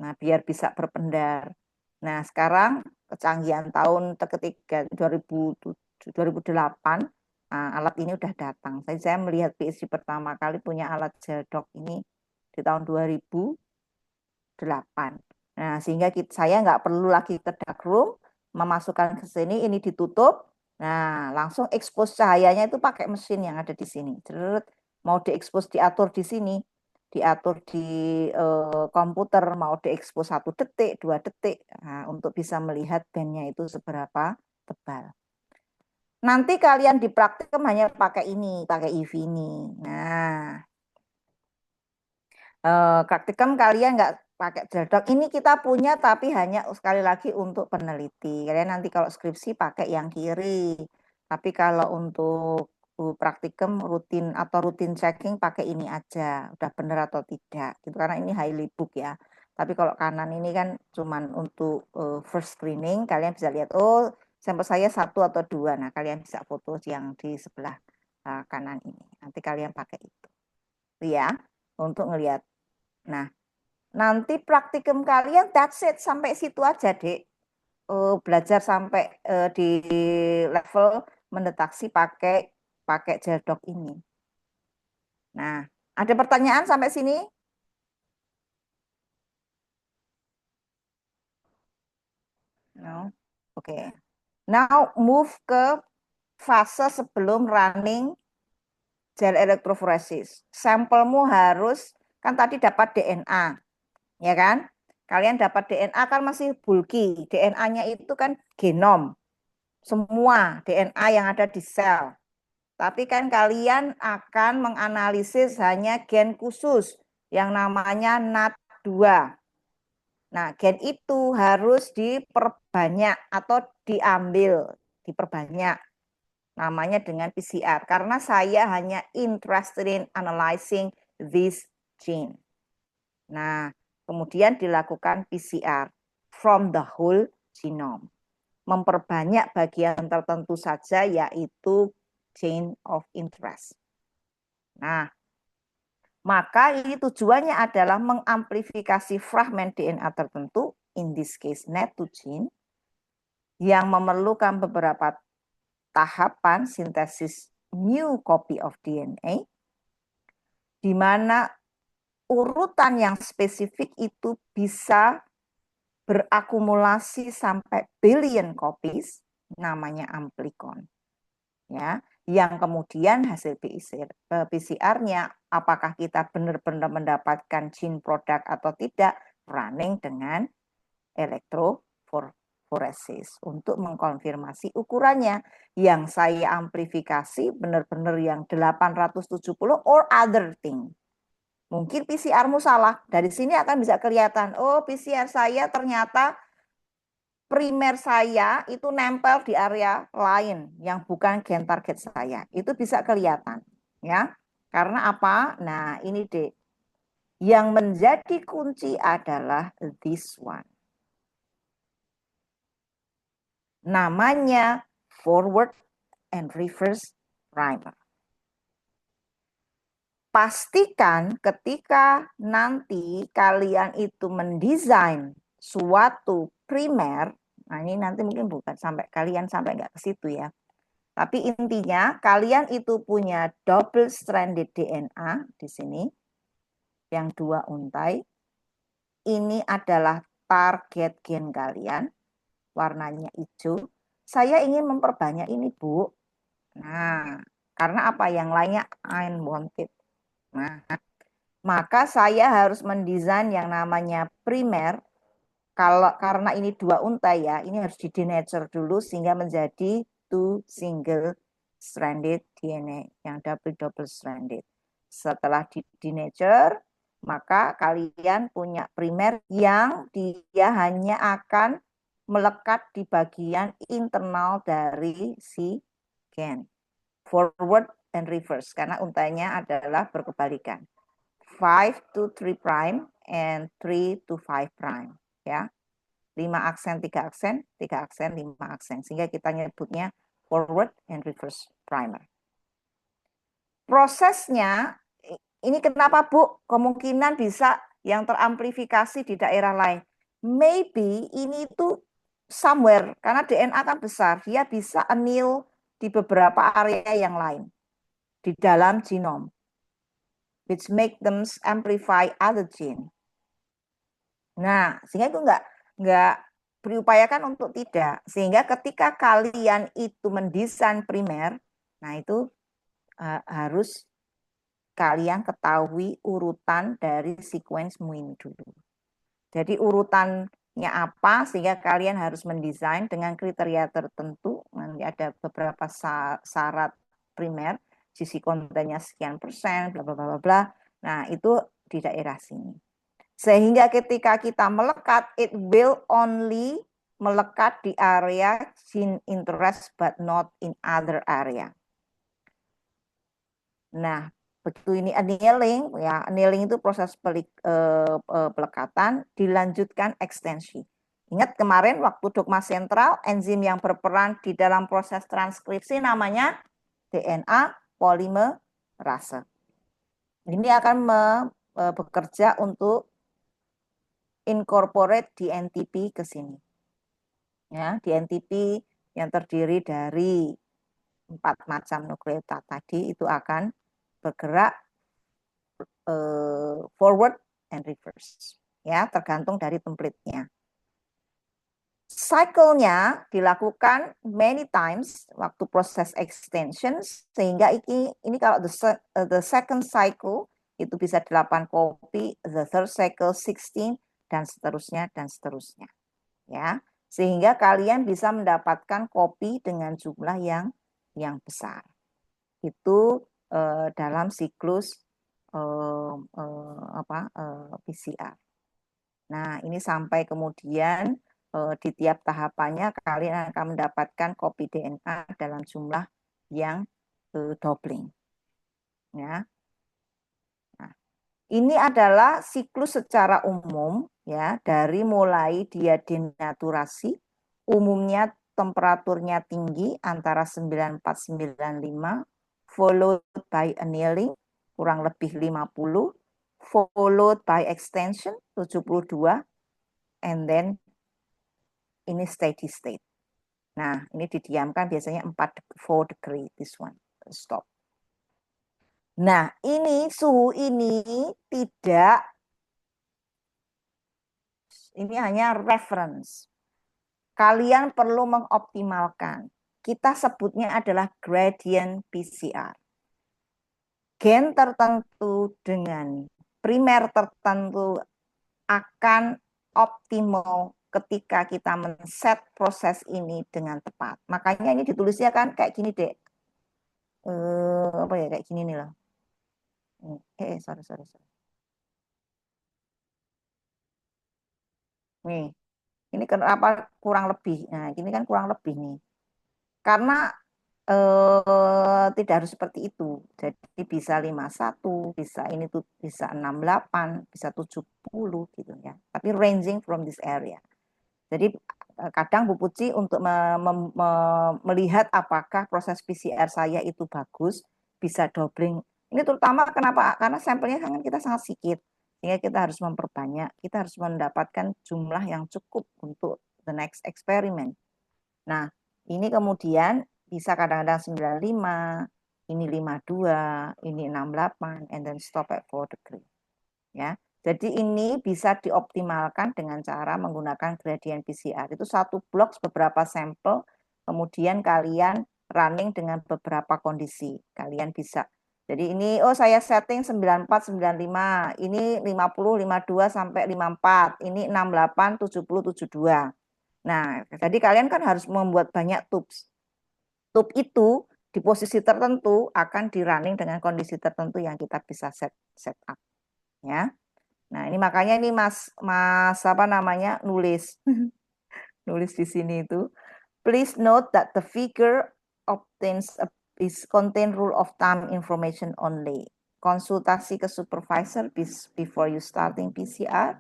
Nah, biar bisa berpendar. Nah, sekarang kecanggihan tahun ketiga 2008, nah, alat ini udah datang. Saya melihat PhD pertama kali punya alat gel dock ini di tahun 2008. Nah, sehingga saya nggak perlu lagi ke darkroom, memasukkan ke sini, ini ditutup. Nah, langsung expose cahayanya itu pakai mesin yang ada di sini. Terus mau diekspos diatur di sini, diatur di komputer, mau diekspos 1 detik, 2 detik, nah, untuk bisa melihat bandnya itu seberapa tebal. Nanti kalian di praktikum hanya pakai ini, pakai EV ini. Nah, praktikum kalian nggak pakai jerdok. Ini kita punya tapi hanya sekali lagi untuk peneliti. Kalian nanti kalau skripsi pakai yang kiri. Tapi kalau untuk praktikum rutin atau rutin checking pakai ini aja. Udah benar atau tidak. Gitu karena ini highly book ya. Tapi kalau kanan ini kan cuman untuk first screening. Kalian bisa lihat, oh sampel saya 1 atau 2. Nah kalian bisa foto yang di sebelah kanan ini. Nanti kalian pakai itu. Ya, untuk ngelihat. Nah, nanti praktikum kalian that's it, sampai situ aja, Dek. Belajar sampai di level mendeteksi pakai gel dock ini. Nah, ada pertanyaan sampai sini? No. Oke. Now move ke fase sebelum running gel elektroforesis. Sampelmu harus, kan tadi dapat DNA, ya kan? Kalian dapat DNA kan masih bulky. DNA-nya itu kan genom. Semua DNA yang ada di sel. Tapi kan kalian akan menganalisis hanya gen khusus yang namanya NAT2. Nah, gen itu harus diperbanyak atau diperbanyak. Namanya dengan PCR. Karena saya hanya interested in analyzing this gene. Nah, kemudian dilakukan PCR from the whole genome. Memperbanyak bagian tertentu saja, yaitu chain of interest. Nah, maka ini tujuannya adalah mengamplifikasi fragmen DNA tertentu, in this case NAT2 gene, yang memerlukan beberapa tahapan sintesis new copy of DNA, di mana urutan yang spesifik itu bisa berakumulasi sampai billion copies, namanya amplikon. Ya, yang kemudian hasil PCR-nya apakah kita benar-benar mendapatkan gene product atau tidak, running dengan elektroforesis untuk mengkonfirmasi ukurannya. Yang saya amplifikasi benar-benar yang 870 or other thing. Mungkin PCR-mu salah. Dari sini akan bisa kelihatan, oh PCR saya ternyata primer saya itu nempel di area lain yang bukan gen target saya. Itu bisa kelihatan, ya. Karena apa? Nah, ini deh. Yang menjadi kunci adalah this one. Namanya forward and reverse primer. Pastikan ketika nanti kalian itu mendesain suatu primer, nah ini nanti mungkin bukan sampai kalian sampai nggak ke situ ya. Tapi intinya kalian itu punya double stranded DNA di sini, yang 2 untai. Ini adalah target gen kalian, warnanya hijau. Saya ingin memperbanyak ini, Bu. Nah, karena apa? Yang lainnya unwanted. Nah, maka saya harus mendesain yang namanya primer. Karena ini 2 untai ya, ini harus di-denature dulu sehingga menjadi 2 single stranded DNA, yang double stranded. Setelah di-denature, maka kalian punya primer yang dia hanya akan melekat di bagian internal dari si gen. Forward and reverse, karena untainya adalah berkebalikan. 5 to 3 prime and 3 to 5 prime, ya. 5 aksen, 3 aksen, 3 aksen, 5 aksen, sehingga kita nyebutnya forward and reverse primer. Prosesnya ini kenapa, Bu? Kemungkinan bisa yang teramplifikasi di daerah lain. Maybe ini itu somewhere, karena DNA kan besar, dia bisa anneal di beberapa area yang lain di dalam genom, which make them amplify other gene. Nah, sehingga itu nggak berupayakan untuk tidak. Sehingga ketika kalian itu mendesain primer, nah itu harus kalian ketahui urutan dari sequence-mu ini dulu. Jadi urutannya apa, sehingga kalian harus mendesain dengan kriteria tertentu. Nanti ada beberapa syarat primer, sisi kontennya sekian persen, bla bla bla bla. Nah, itu di daerah sini. Sehingga ketika kita melekat, it will only melekat di area gene interest but not in other area. Nah, begitu ini annealing, ya annealing itu proses pelekatan, dilanjutkan ekstensi. Ingat kemarin waktu dogma sentral, enzim yang berperan di dalam proses transkripsi namanya DNA polimerase. Ini akan bekerja untuk incorporate DNTP ke sini. Ya, DNTP yang terdiri dari 4 macam nukleotida tadi itu akan bergerak forward and reverse. Ya, tergantung dari template-nya. Cycle-nya dilakukan many times waktu proses extension, sehingga ini kalau the second cycle itu bisa 8 copy, the third cycle 16, dan seterusnya dan seterusnya. Ya, sehingga kalian bisa mendapatkan kopi dengan jumlah yang besar. Itu dalam siklus PCR. Nah, ini sampai kemudian di tiap tahapannya kalian akan mendapatkan kopi DNA dalam jumlah yang doubling. Ya. Nah, ini adalah siklus secara umum ya, dari mulai dia denaturasi, umumnya temperaturnya tinggi antara 94-95, followed by annealing kurang lebih 50, followed by extension 72, and then ini steady state. Nah, ini didiamkan biasanya 4 degree, this one, stop. Nah, ini suhu ini tidak, ini hanya reference. Kalian perlu mengoptimalkan. Kita sebutnya adalah gradient PCR. Gen tertentu dengan primer tertentu akan optimal ketika kita men-set proses ini dengan tepat. Makanya ini ditulisnya kan kayak gini, Dek. Apa ya, kayak gini nih loh. Sorry. Nih, ini kenapa kurang lebih? Nah, ini kan kurang lebih nih. Karena tidak harus seperti itu. Jadi bisa 51, bisa ini tuh bisa 68, bisa 70 gitu ya. Tapi ranging from this area. Jadi kadang Bu Puci untuk melihat apakah proses PCR saya itu bagus, bisa doubling. Ini terutama kenapa? Karena sampelnya kan kita sangat sedikit. Sehingga kita harus memperbanyak, kita harus mendapatkan jumlah yang cukup untuk the next experiment. Nah, ini kemudian bisa kadang-kadang 95, ini 52, ini 68, and then stop at 4 degree. Ya. Jadi ini bisa dioptimalkan dengan cara menggunakan gradient PCR. Itu satu blok beberapa sampel, kemudian kalian running dengan beberapa kondisi. Kalian bisa. Jadi ini, saya setting 94, 95, ini 50, 52 sampai 54, ini 68, 70, 72. Nah, jadi kalian kan harus membuat banyak tubes. Tube itu di posisi tertentu akan di running dengan kondisi tertentu yang kita bisa set up. Ya. Nah, ini makanya ini Mas apa namanya nulis nulis di sini itu. Please note that the figure is contain rule of thumb information only. Konsultasi ke supervisor before you starting PCR.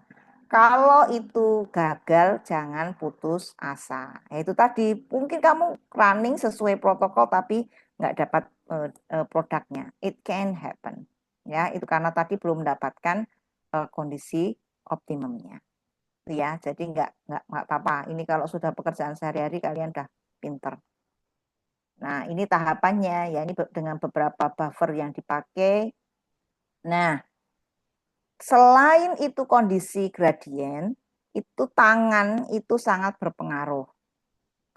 Kalau itu gagal, jangan putus asa. Ya, itu tadi, mungkin kamu running sesuai protokol tapi nggak dapat produknya. It can happen. Ya, itu karena tadi belum mendapatkan kondisi optimumnya. Ya, jadi nggak apa-apa. Ini kalau sudah pekerjaan sehari-hari kalian udah pinter. Nah, ini tahapannya ya, ini dengan beberapa buffer yang dipakai. Nah, selain itu kondisi gradien, itu tangan itu sangat berpengaruh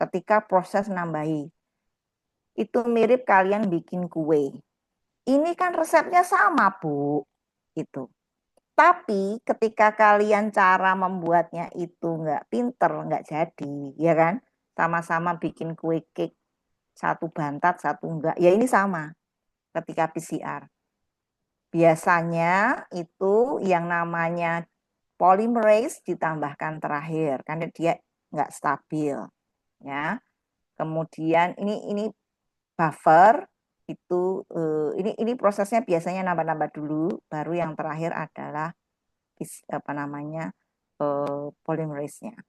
ketika proses nambahi. Itu mirip kalian bikin kue. Ini kan resepnya sama, Bu. Itu. Tapi ketika kalian cara membuatnya itu nggak pinter, nggak jadi, ya kan? Sama-sama bikin kue cake, satu bantat, satu enggak. Ya ini sama ketika PCR. Biasanya itu yang namanya polymerase ditambahkan terakhir karena dia nggak stabil, ya. Kemudian ini buffer itu ini prosesnya biasanya nambah-nambah dulu, baru yang terakhir adalah apa namanya polymerase-nya,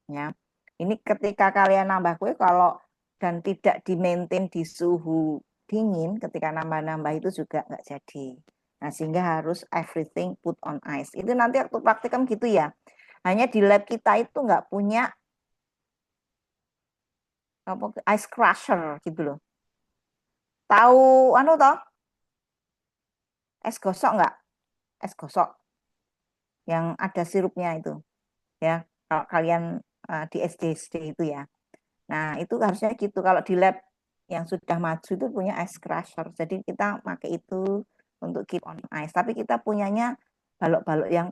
ya. Ini ketika kalian nambah kue kalau dan tidak di-maintain di suhu dingin, ketika nambah-nambah itu juga nggak jadi. Nah, sehingga harus everything put on ice. Itu nanti waktu praktikum gitu ya. Hanya di lab kita itu nggak punya ice crusher gitu loh. Tahu anu toh? Es gosok nggak? Es gosok yang ada sirupnya itu, ya. Kalau kalian di SD itu ya. Nah, itu harusnya gitu. Kalau di lab yang sudah maju itu punya ice crusher. Jadi kita pakai itu untuk keep on ice. Tapi kita punyanya balok-balok yang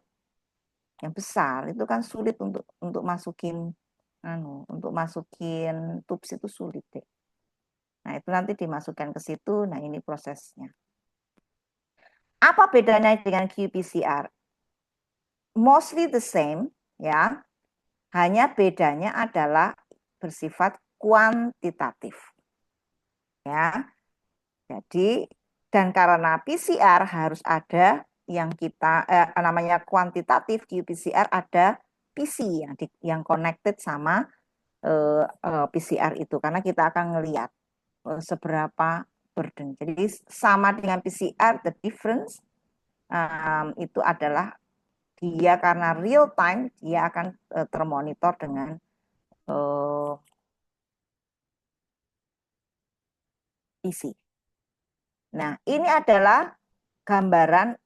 besar. Itu kan sulit untuk masukin untuk masukin tubes itu sulit deh. Nah, itu nanti dimasukkan ke situ. Nah, ini prosesnya. Apa bedanya dengan qPCR? Mostly the same, ya. Hanya bedanya adalah bersifat kuantitatif. Ya. Jadi dan karena PCR harus ada yang kita namanya kuantitatif, qPCR ada PC yang connected sama PCR itu karena kita akan ngelihat seberapa burden. Jadi sama dengan PCR, the difference itu adalah dia karena real time dia akan termonitor dengan PC. Nah, ini adalah gambaran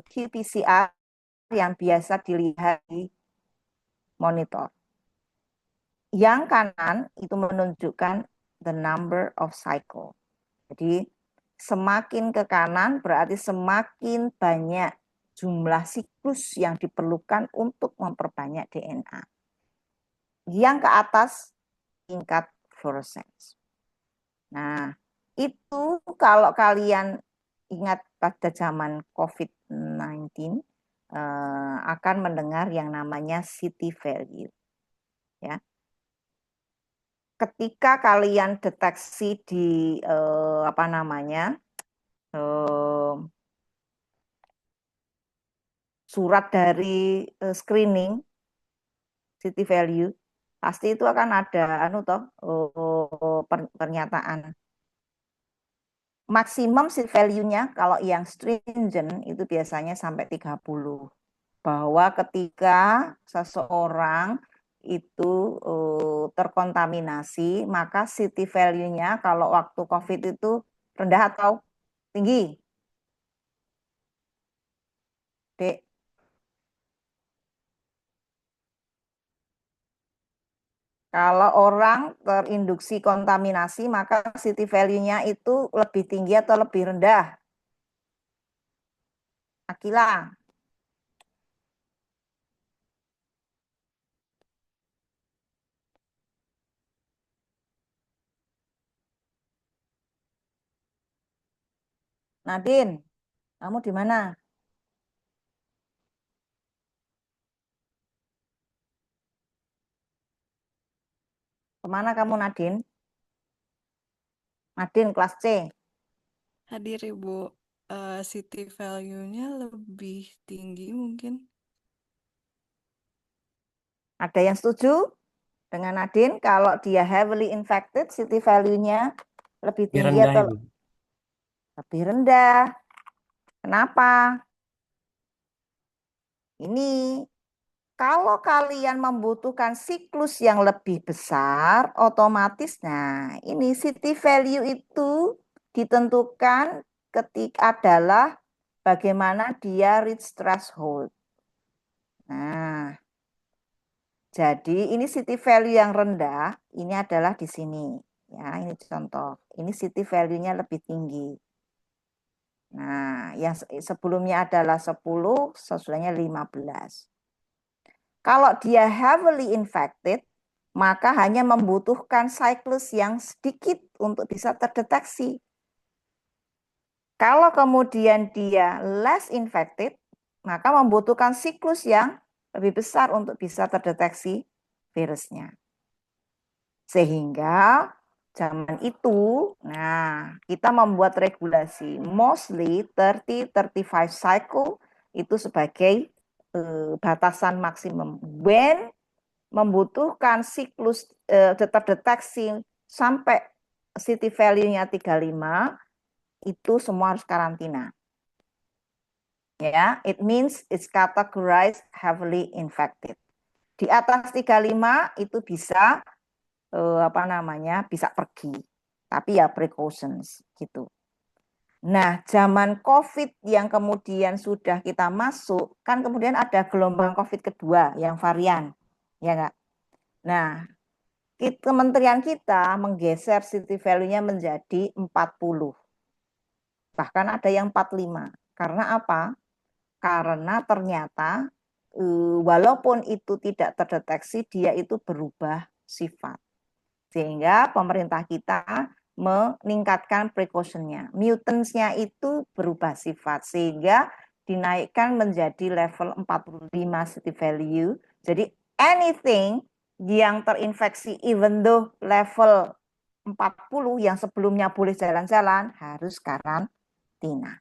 qPCR yang biasa dilihat di monitor. Yang kanan itu menunjukkan the number of cycle. Jadi semakin ke kanan berarti semakin banyak jumlah siklus yang diperlukan untuk memperbanyak DNA. Yang ke atas tingkat fluorescence. Nah, itu kalau kalian ingat pada zaman COVID-19 akan mendengar yang namanya city value. Ya. Ketika kalian deteksi di apa namanya surat dari screening city value, pasti itu akan ada pernyataan. Maksimum seed value-nya kalau yang stringent itu biasanya sampai 30. Bahwa ketika seseorang itu terkontaminasi, maka city value-nya kalau waktu COVID itu rendah atau tinggi? Dek. Kalau orang terinduksi kontaminasi, maka city value-nya itu lebih tinggi atau lebih rendah? Akila. Nadine, kamu di mana? Kemana kamu, Nadine? Nadine, kelas C. Hadir Ibu, city value-nya lebih tinggi mungkin. Ada yang setuju dengan Nadine kalau dia heavily infected, city value-nya lebih Lebih tinggi rendah, atau Ibu. lebih rendah? Kenapa? Ini kalau kalian membutuhkan siklus yang lebih besar, otomatis, nah ini city value itu ditentukan ketika adalah bagaimana dia reach threshold. Nah, jadi ini city value yang rendah, ini adalah di sini. Ya, ini contoh. Ini city value-nya lebih tinggi. Nah, yang sebelumnya adalah 10, sesudahnya 15. Kalau dia heavily infected, maka hanya membutuhkan siklus yang sedikit untuk bisa terdeteksi. Kalau kemudian dia less infected, maka membutuhkan siklus yang lebih besar untuk bisa terdeteksi virusnya. Sehingga zaman itu, nah kita membuat regulasi mostly 30-35 cycle itu sebagai batasan maksimum. When membutuhkan siklus terdeteksi sampai city value-nya 35, itu semua harus karantina. Ya, it means it's categorized heavily infected. Di atas 35 itu bisa bisa pergi. Tapi ya precautions gitu. Nah, zaman COVID yang kemudian sudah kita masuk, kan kemudian ada gelombang COVID kedua yang varian, ya enggak? Nah, kementerian kita menggeser city value-nya menjadi 40. Bahkan ada yang 45. Karena apa? Karena ternyata walaupun itu tidak terdeteksi, dia itu berubah sifat. Sehingga pemerintah kita meningkatkan precaution-nya. Mutants-nya itu berubah sifat, sehingga dinaikkan menjadi level 45 city value. Jadi anything yang terinfeksi even though level 40 yang sebelumnya boleh jalan-jalan harus karantina.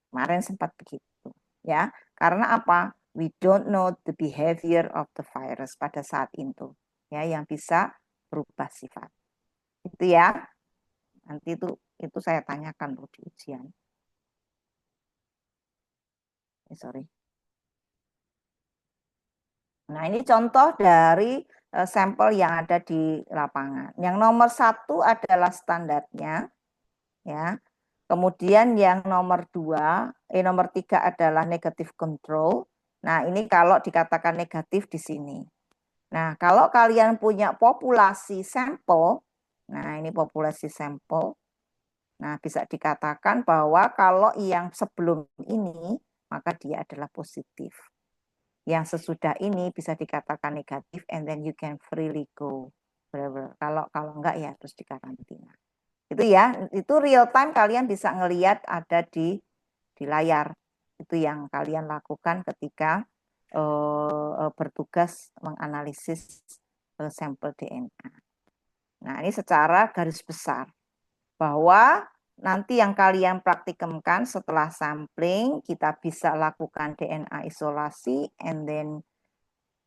Kemarin sempat begitu, ya. Karena apa? We don't know the behavior of the virus pada saat itu, ya, yang bisa berubah sifat. Itu ya. Nanti itu saya tanyakan loh di ujian. Sorry. Nah, ini contoh dari sampel yang ada di lapangan. Yang nomor 1 adalah standarnya, ya. Kemudian yang nomor 3 adalah negative control. Nah, ini kalau dikatakan negatif di sini. Nah, kalau kalian punya populasi sampel, nah ini populasi sampel. Nah, bisa dikatakan bahwa kalau yang sebelum ini, maka dia adalah positif. Yang sesudah ini bisa dikatakan negatif, and then you can freely go. Kalau enggak ya terus dikarantina. Itu ya, itu real time kalian bisa ngelihat ada di layar. Itu yang kalian lakukan ketika bertugas menganalisis sampel DNA. Nah, ini secara garis besar bahwa nanti yang kalian praktikumkan setelah sampling kita bisa lakukan DNA isolasi, and then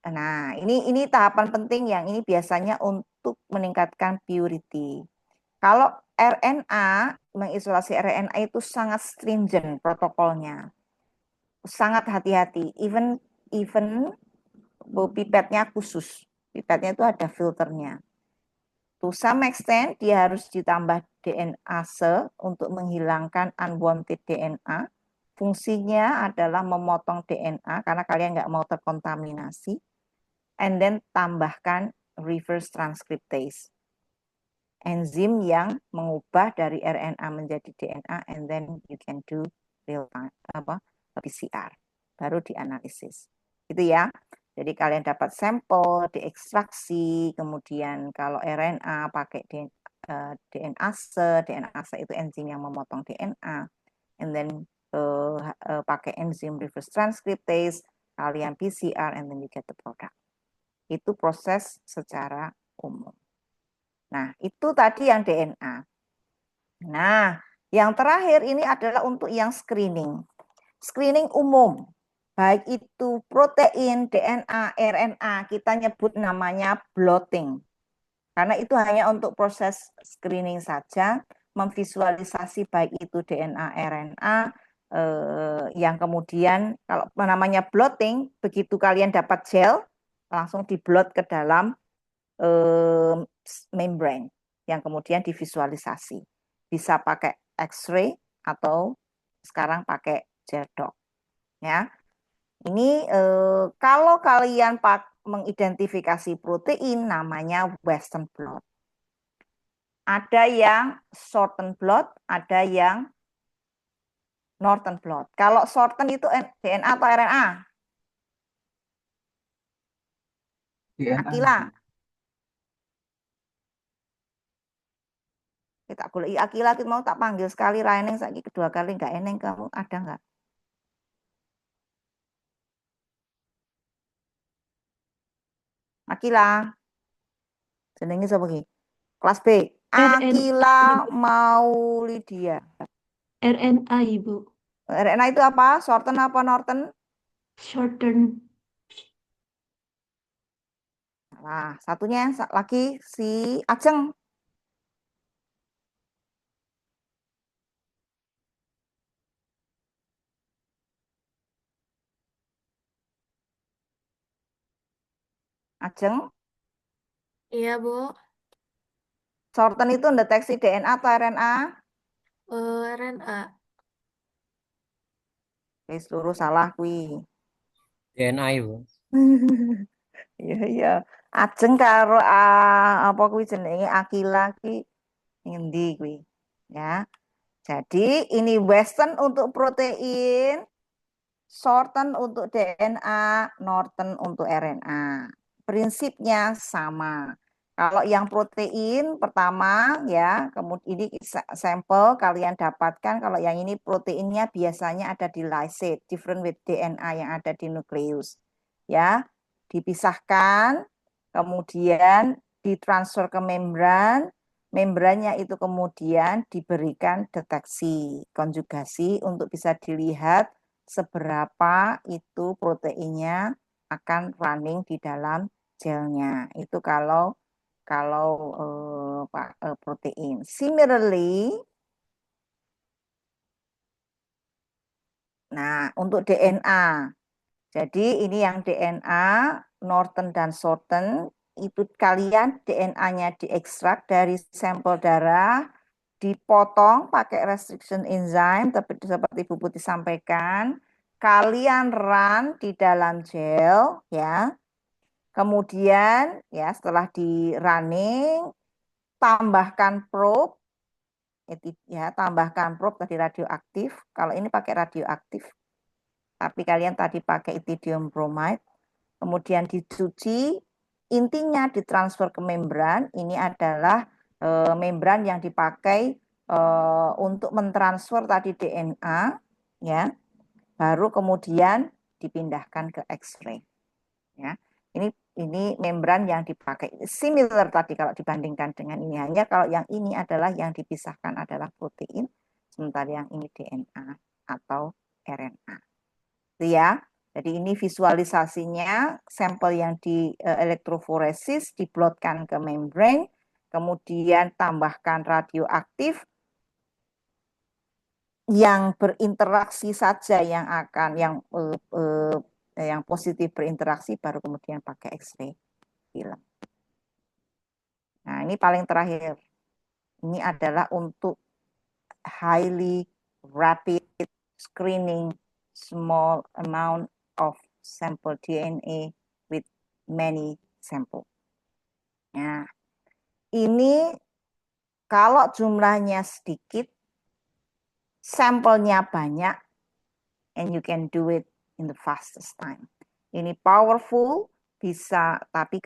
nah ini tahapan penting yang ini biasanya untuk meningkatkan purity. Kalau RNA, mengisolasi RNA itu sangat stringent protokolnya. Sangat hati-hati, even pipetnya khusus. Pipetnya itu ada filternya. To some extent dia harus ditambah DNase untuk menghilangkan unwanted DNA. Fungsinya adalah memotong DNA karena kalian nggak mau terkontaminasi. And then tambahkan reverse transcriptase. Enzim yang mengubah dari RNA menjadi DNA, and then you can do real time PCR, baru dianalisis. Itu ya. Jadi kalian dapat sampel, diekstraksi, kemudian kalau RNA pakai DNase itu enzim yang memotong DNA, and then pakai enzim reverse transcriptase, kalian PCR, and then you get the product. Itu proses secara umum. Nah, itu tadi yang DNA. Nah, yang terakhir ini adalah untuk yang screening. Screening umum. Baik itu protein, DNA, RNA, kita nyebut namanya blotting. Karena itu hanya untuk proses screening saja, memvisualisasi baik itu DNA, RNA, yang kemudian kalau namanya blotting, begitu kalian dapat gel, langsung diblot ke dalam membrane yang kemudian divisualisasi. Bisa pakai X-ray atau sekarang pakai gel doc. Ya, ini kalau kalian mengidentifikasi protein namanya Western blot. Ada yang shorten blot, ada yang Northern blot. Kalau shorten itu DNA atau RNA? DNA. Akila. Kita boleh Akila kita mau tak panggil sekali Raineng saiki kedua kali enggak eneng kamu ada enggak? Akila. Jenenge sapa iki? Kelas B. RNA, Akila Ibu. Maulidia. RNA, Ibu. RNA itu apa? Shorten apa Northern? Shorten. Nah, satunya lagi si Ajeng. Ajeng, Iya, Bu. shorten itu mendeteksi DNA atau RNA? RNA. Oke, seluruh salah kui. DNA Ibu. Iya iya. Ajeng karo apa kuwi jenenge Akila ki ngendi kuwi. Ya. Jadi ini Western untuk protein, shorten untuk DNA, Northern untuk RNA. Prinsipnya sama. Kalau yang protein pertama ya, kemudian ini sampel kalian dapatkan. Kalau yang ini proteinnya biasanya ada di lysate, different with DNA yang ada di nukleus. Ya, dipisahkan, kemudian ditransfer ke membran. Membrannya itu kemudian diberikan deteksi konjugasi untuk bisa dilihat seberapa itu proteinnya akan running di dalam gelnya. Itu kalau protein. Similarly, nah untuk DNA. Jadi ini yang DNA Northern dan Southern itu kalian DNA-nya diekstrak dari sampel darah, dipotong pakai restriction enzyme seperti Bu Putih sampaikan. Kalian run di dalam gel ya. Kemudian ya setelah di running tambahkan probe ya, tambahkan probe tadi radioaktif. Kalau ini pakai radioaktif. Tapi kalian tadi pakai ethidium bromide. Kemudian dicuci, intinya ditransfer ke membran. Ini adalah membran yang dipakai untuk mentransfer tadi DNA ya. Baru kemudian dipindahkan ke X-ray. Ya. Ini membran yang dipakai. Similar tadi kalau dibandingkan dengan ini. Hanya kalau yang ini adalah yang dipisahkan adalah protein. Sementara yang ini DNA atau RNA. Itu ya. Jadi ini visualisasinya sampel yang di elektroforesis diblotkan ke membrane. Kemudian tambahkan radioaktif yang berinteraksi saja yang akan yang positif berinteraksi baru kemudian pakai X-ray film. Nah, ini paling terakhir. Ini adalah untuk highly rapid screening small amount of sample DNA with many sample. Nah, ini kalau jumlahnya sedikit, sampelnya banyak, and you can do it in the fastest time. Ini powerful, bisa tapi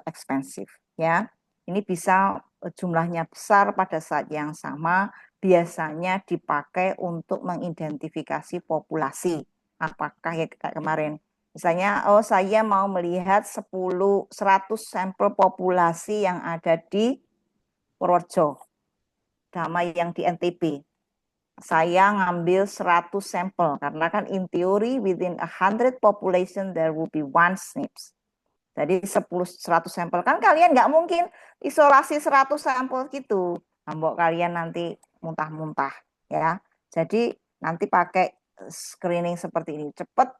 expensive ya. Ini bisa jumlahnya besar pada saat yang sama, biasanya dipakai untuk mengidentifikasi populasi. Apakah ya kayak kemarin, misalnya saya mau melihat 100 sampel populasi yang ada di Purworejo, sama yang di NTB. Saya ngambil 100 sampel karena kan in theory within 100 population there will be one SNPs. Jadi 100 sampel kan kalian nggak mungkin isolasi 100 sampel gitu. Mbok kalian nanti muntah-muntah ya. Jadi Nanti pakai screening seperti ini. Cepat,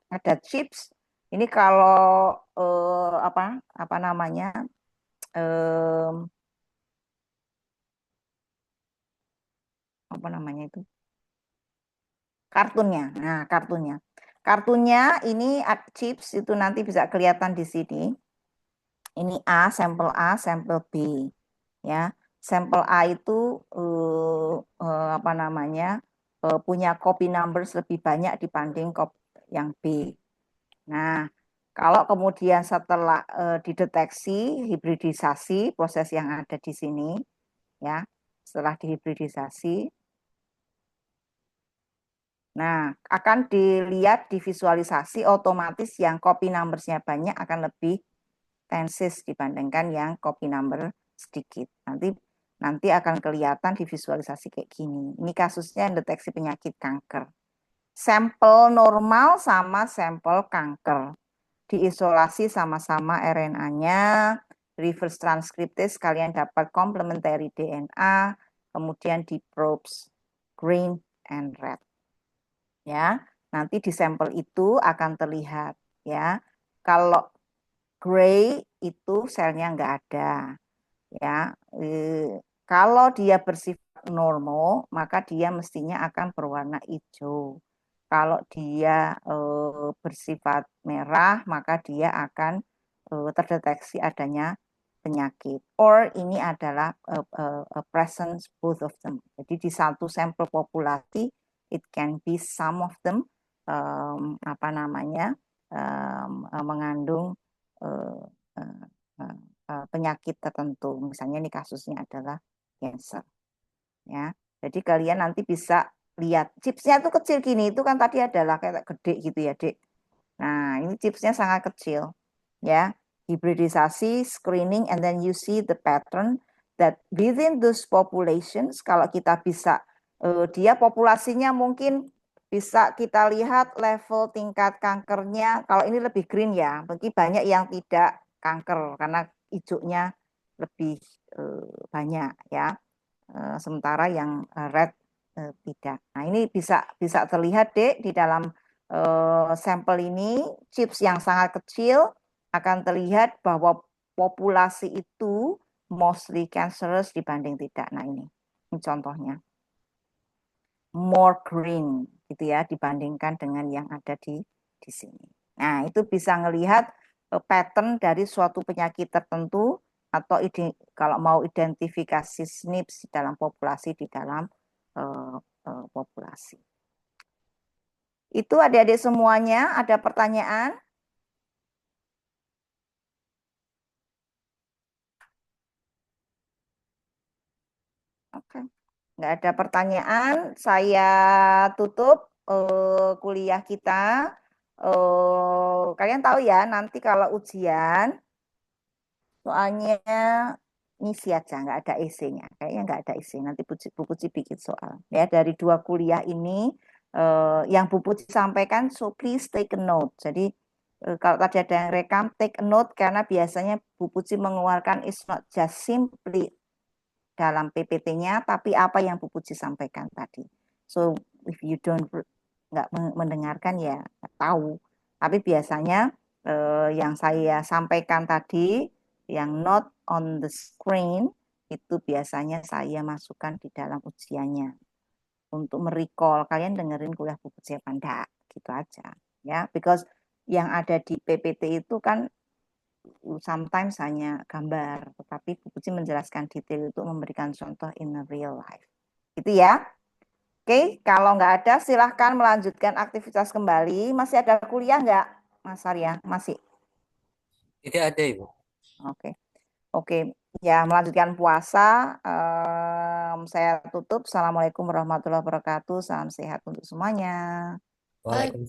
ada chips. Ini kalau apa namanya? Apa namanya itu? Kartunnya. Nah, kartunnya. Kartunnya ini chips itu nanti bisa kelihatan di sini. Ini sampel A, sampel B. Ya, sampel A itu apa namanya? Punya copy numbers lebih banyak dibanding yang B. Nah, kalau kemudian setelah dideteksi hibridisasi, proses yang ada di sini, ya, setelah dihibridisasi, nah, akan dilihat di visualisasi otomatis yang copy numbers-nya banyak akan lebih tensis dibandingkan yang copy number sedikit. Nanti akan kelihatan di visualisasi kayak gini. Ini kasusnya deteksi penyakit kanker. Sampel normal sama sampel kanker. Diisolasi sama-sama RNA-nya, reverse transkriptis kalian dapat complementary DNA, kemudian di probes green and red. Ya, nanti di sampel itu akan terlihat ya. Kalau gray itu selnya nggak ada. Ya, kalau dia bersifat normal, maka dia mestinya akan berwarna hijau. Kalau dia bersifat merah, maka dia akan terdeteksi adanya penyakit. Or ini adalah presence both of them. Jadi di satu sampel populasi, it can be some of them apa namanya mengandung penyakit tertentu. Misalnya ini kasusnya adalah cancer. Ya, jadi kalian nanti bisa lihat chipsnya tuh kecil gini. Itu kan tadi adalah kayak gede gitu ya, Dek. Nah, ini chipsnya sangat kecil. Ya, hibridisasi, screening, and then you see the pattern that within those populations, kalau kita bisa, dia populasinya mungkin bisa kita lihat level tingkat kankernya. Kalau ini lebih green ya, mungkin banyak yang tidak kanker karena hijaunya lebih banyak ya. Sementara yang red tidak. Nah, ini bisa terlihat, Dek, di dalam sampel ini chips yang sangat kecil akan terlihat bahwa populasi itu mostly cancerous dibanding tidak. Nah, ini contohnya. More green gitu ya dibandingkan dengan yang ada di sini. Nah, itu bisa ngelihat pattern dari suatu penyakit tertentu atau kalau mau identifikasi SNPs dalam populasi populasi. Itu adik-adik semuanya, ada pertanyaan? Oke. Nggak ada pertanyaan, saya tutup kuliah kita. Kalian tahu ya, nanti kalau ujian, soalnya ngisi aja, nggak ada EC-nya. Kayaknya nggak ada EC, nanti Bu Puji bikin soal. Ya, dari 2 kuliah ini, yang Bu Puji sampaikan, so please take a note. Jadi, kalau tadi ada yang rekam, take a note, karena biasanya Bu Puji mengeluarkan it's not just simply dalam PPT-nya, tapi apa yang Bu Puji sampaikan tadi. So, if you nggak mendengarkan ya nggak tahu. Tapi biasanya yang saya sampaikan tadi, yang not on the screen, itu biasanya saya masukkan di dalam ujiannya. Untuk merecall, kalian dengerin kuliah Bu Puji apa enggak, gitu aja. Ya, because yang ada di PPT itu kan sometimes hanya gambar, tetapi Bu Puji menjelaskan detail itu memberikan contoh in a real life. Gitu ya. Oke, kalau nggak ada silahkan melanjutkan aktivitas kembali. Masih ada kuliah nggak, Mas Arya? Masih? Tidak ada, Ibu. Oke. Ya, melanjutkan puasa. Saya tutup. Assalamualaikum warahmatullahi wabarakatuh. Salam sehat untuk semuanya. Waalaikumsalam.